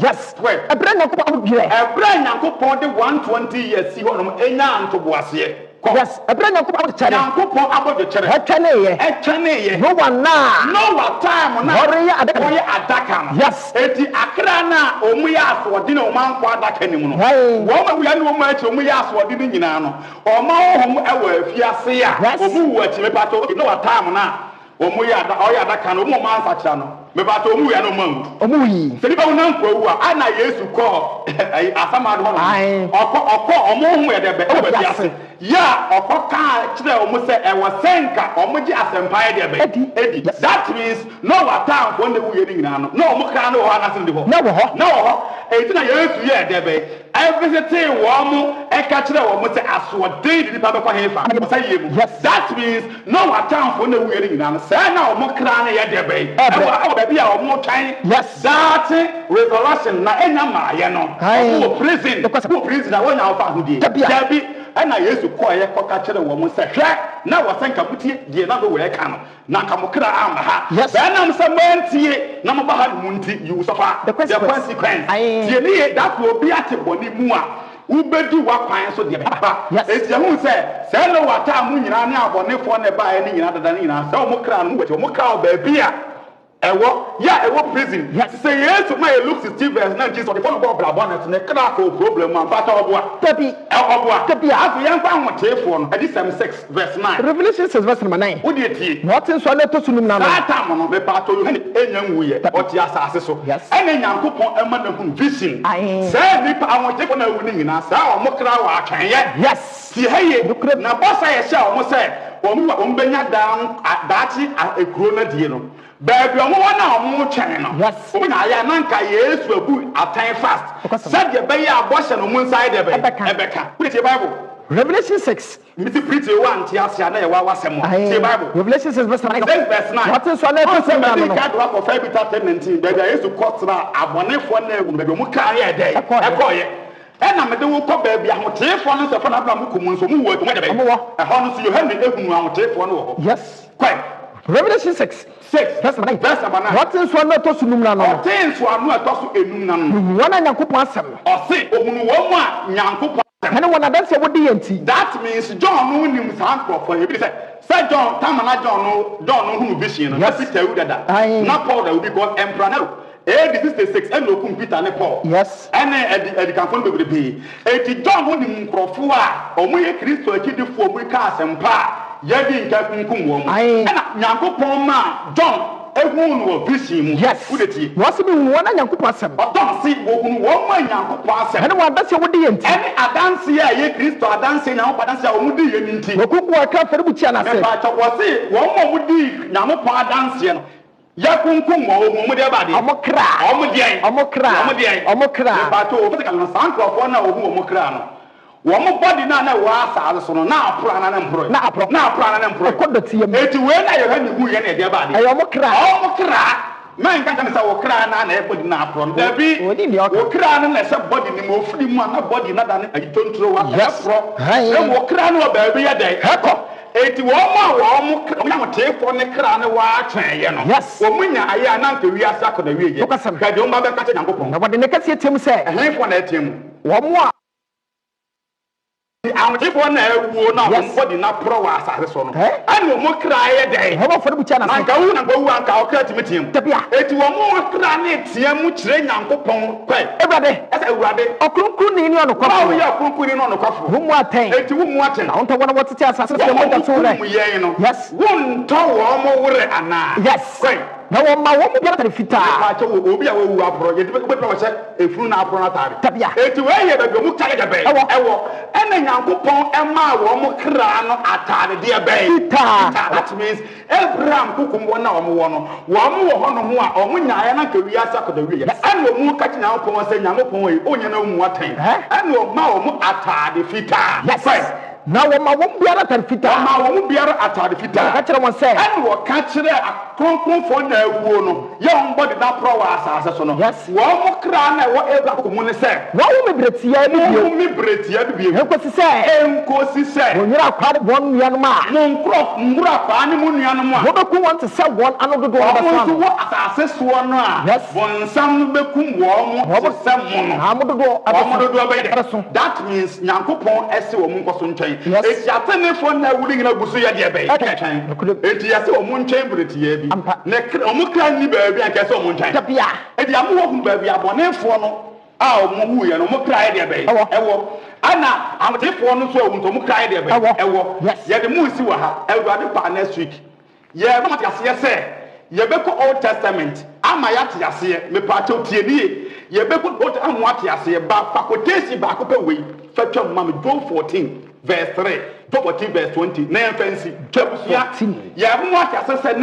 ebra nyankopon bire ebra nyankopon de 120 years si honom enya ntoboase yes ebra nyankopon chere nyankopon abodo chere etweneye no one time na ori adaka yes eti akra na omu ya asodi na omanko adaka ni mu no wo ma wuya no omu achi omu ya asodi ni nyina no oma ohom ewa afiase a omu wachi me pato no time na omu ya adaka no omu mansa kira no me pato omu ya no mangu omu yi se liba wona nko wu a ana Yesu ko asama do no okọ omu ohom ya debe afiase ya okoka kire omu se ewo senka omu ji asempa de be edi that means no what time for the wuye ni nyina no no omu ka no ho anasin de ho no ho eti na Yesu ye de be everything wo mu e ka kire omu se aso de di pa be kwa hefa say yemu that means no what time for the wuye ni nyina no say na omu kra na ye de be ewo be bia omu twan that resurrection na enya ma ye no omu prison na wonya ofa hudie dabi ana Yesu ko ye ko ka kire wo mu se hwe na wo senka butie die na go we ka no na ka mo kra ama ha ba na mo se mantie na mo ba ha mu nti you suffer the consequence die ni ye that will be at boni mu a ubedi wa kwan so de ba eti hu se no wata mu nyina ne abonefo ne ba ye ni nyina dada ni nyina se mo kra no we mo kra ba bia ewo prison say Yesu my Luke 16 verse 9 Jesus the phone go bra bonnet ne kra ko problem man fata oboa tabi afu yan kwa nwotefo no edi 6 verse 9 Revelation 6 verse 9 wo de tie nothing so let to sunum na no ata mo no be pato yo enya nwuye oti asase so ene nyankopon ema na hu vision say nipa awotefo na wu ni nyina say o mo kra wa atwen ye tie heye na bossa ye sha o mo say benya down dachi a corona dieno. Baby, I'm one channel. Yes. When I ananka yes will be a time fast. Said your bay abortion on one side of Rebecca. Put your Bible. Revelation 6. Mr. Pretty one, Tiasiana, was some Bible. Revelation 6 verse 9. What is one of the cat work of every tendency? But I used to cost a one for them, maybe Mukai day. I call it. And I'm a little cop baby. I'm a telephone of Fanamukum, so move a honest you have the telephone. Yes, quite. Revelation 6. 6. Verse 9. What is one not to Numano? What is one not to Numano? One and Yankupasam. Or say, Omuoma, Yankupa. And one that's a woody. That means John knew his uncle for him. Said John, Tamana John, don't know who vision. Yes, I tell you that. Not Paul that will be called Emperor. This is the 6 and no computer and Paul. Yes, and the confirm will be. John wouldn't crofua, or we Christo a kid for we cast and pa. Yadi Kakum, and Yanko Poma, John, everyone will vision. Yes, what's it mean one and Yankupasam? Don't see one Yankupasam. And one that's your woody. And I dance here, ye Christo, I dance now, but that's our woody and tea. Who can't for Buchana. Was it one more woody, Yamopa dancing. Yakunkum, Mumudi, Omokra, Omokra, Pato, Sanko, one of Omokrano. One more body now was now plan and employ. Now plan and employ. Could see a mate when I had who any their body. Omokra, man can't say Okran and everybody now from there be Okran and somebody in more free one, body not than I don't throw up. Yes, Okran or baby a day. Eti woman take for the crown watch. Yes, woman, I am not to react to the way. Look at some Kadoma catching Uncle. What the next year Tim said, and he wanted him. One more. I'm just one who not body not pro as son. I no more cry a day. How for the channel? I go and go and I'll catch him. It will more granite, much rain and coupon. Every day, as a rabbit, or crooning on the coffee. We are crooning on the coffee. Whom what time? It won't watch and I don't want to tell us. Yes, one tall over and yes, now my woman got a fit. I told Obia who are project, but I said, if you now pronatari. It's way the Mukta Bay. And then Uncle Pong and my woman crano at the bay. That means Abraham Kukum one more or when I am not a suck of the real. And no more catching out for us and Yamopon, only know what time. And no more at the fita. Yes. Now, my won't be at the fita. My won't be at the fita. Catch one say, and will catch a concrete for the woman. Young body that pro as a son. Yes, one more crown, whatever woman said. What will be Bretia? Me Bretia, help us to say, and course, he said, when you are quite one young man, no crop, Murap, animal, young man. What do you want to sell one another door? Access one, yes, one some become warm, what someone, I'm going to do. That means Yankopon as a woman was on chain. Yes. It's your telephone now willing to go to your baby. It's just a moon chamber to ye. Omukan baby, I guess someone time. And the Amu baby, I'm on informal. Oh, Mu and Omukai, dear baby. Anna, I'm a telephone so to Mukai, dear baby. Yes, yet the Musiwa, I'll rather part next week. Yeah, what I say. Yebeko Old Testament. Amayati yase me pato tieni. Yebeko Old Amwati yase ba pakotesi ba kopewe. Fetwa mam John 14 verse 3. John 14 verse 20. Na fancy. Jebusia. Ya mwati yase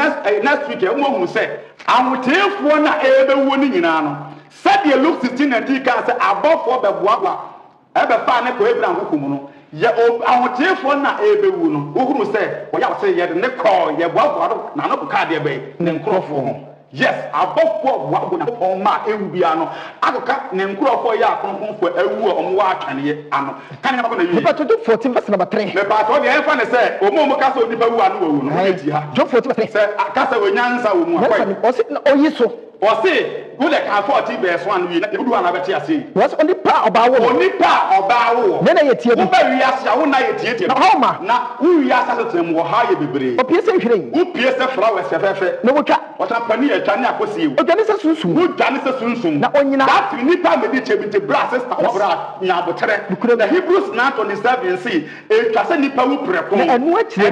next week ya mo say awotefo na ebe woni nyina no. Said ye Luke 16 and 3 can say above for be boagwa. Ebe fa ne ko Abraham hukumu no. Ye awotefo na ebe wu no. Uhuru say wo ya say ye ne call ye boagwa na no ko ka de be ne nkrofo ho. Yes, above what would upon my Ebiano. I got Nemcro ya for ewu omwa atwane ano. Can you have to do 14 verse number 3? The part of the infant said, Omo Caso Nipa anu no. John 14 said, Casa Nyansa was it Oyiso? Or say, good at 40 verse 1 we do one of it. Was only part about only part of Bow. Then I tell you, we ask your own idea. Homa, now we ask them or higher be. O piercing who pierce the flowers, no what happened here, China Cosi. Organisa Sunsum, good Janisa Sunsum. Now on that we need time with the brasses of Nabotre. The Hebrews not on the 7 a Casanipa will prepare. And what you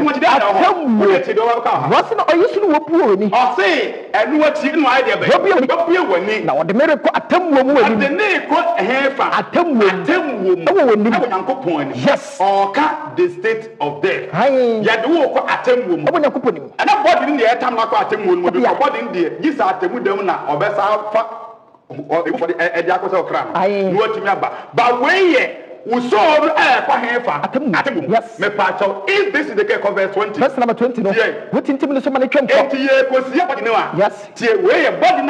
wasn't or you should whoop. Or say, and what you know idea. wabie wani na ɔde mere kɔ atemmuo mu wani ade ne kɔ hefa atemmuo mu ɛwɔ wani ɛwɔ Nyankopɔn ani yes ɔka the state of death hayi yɛde wo kɔ atemmuo mu ɛwɔ Nyankopɔn nim ɛna bɔde ne yɛ tam na kɔ atemmuo mu bi bɔde ne deɛ gisa atemmu dam na ɔbɛsa fa ɛwɔ ɛde akɔsɛ ɔkra no no watumi aba ba wei yɛ Usoro hefa atemmuo yes me pacho if this is the case verse 20 verse number 20 no wotintim ne so mane twem ko ye kosie body ne wa yes tie we ye body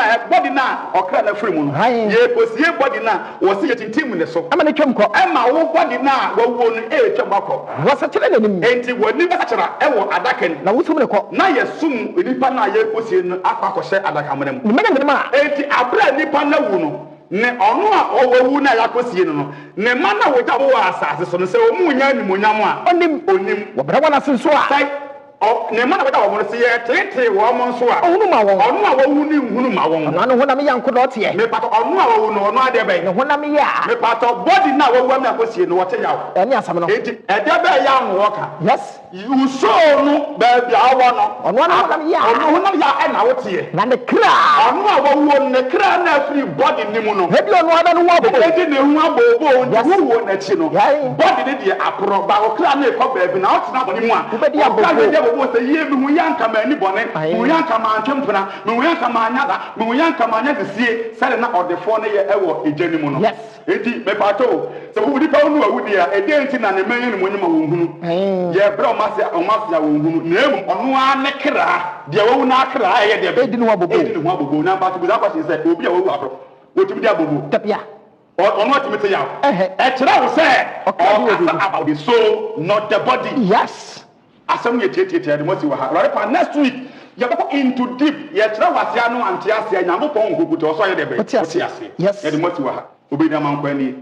na okra na free mu no ye kosie body na wo se ye tintim ne so amane twem ko ema wo body na wo wo no twem akọ wo sa kire nanim enti woni ba kira ewo adaka ni na wo sum ne ko na ye sum nipa na ye kosie no akọ adaka mo nem me ne ma enti abra nipa na wu no ne ono a owu na yakosie no ne ma na wo jabo asase so no se o mu nya ni monyam a onim wo bra wana senso a sai ne ma na wo jabo mo se ye tete wo mo nso a onu ma won ono a wo wu ni hunu ma won ono ho na me yanko do te me pato ono a wo wu no ono ade be ne ho na me ya me pato body na wo wu am yakosie no wo te yawo eni asam no enti ede be ya ho wo ka yes you so no be bia wo no ono na me ya ono ho na ya e na wo te na ne kra ono a wo wu ne kra na free body ni mu no hebi ono ada no wo bo edi ne hu abobo wo na chi no body ne de apro ba wo kra na e ko ba bi na wo tena boni mu a ubedi abobo wo se ye bi hu yanka ma ni bone hu yanka ma antwempena hu yanka ma anyada hu yanka ma anya desie sare na odefo ne ye ewo ejani mu no yes enti me pato se wo di pa onu awudi a ede enti na ne menye ne monyema wo hunu ye bra o mase ya wo hunu na emu ono a ne kra de wo na kra ye de edi no abobo na ba to buza kwase se obi a wo abro wo timi di abobo tapia ono timi te ya e kira wo se about the soul not the body yes asam ye tietie de mo si wa ha right pa next week ye go into deep ye kira wasia no ante ase nyamopon nkokuto so ye de be o ti ase yes ye de mo si wa ha Obediah Amankwah ni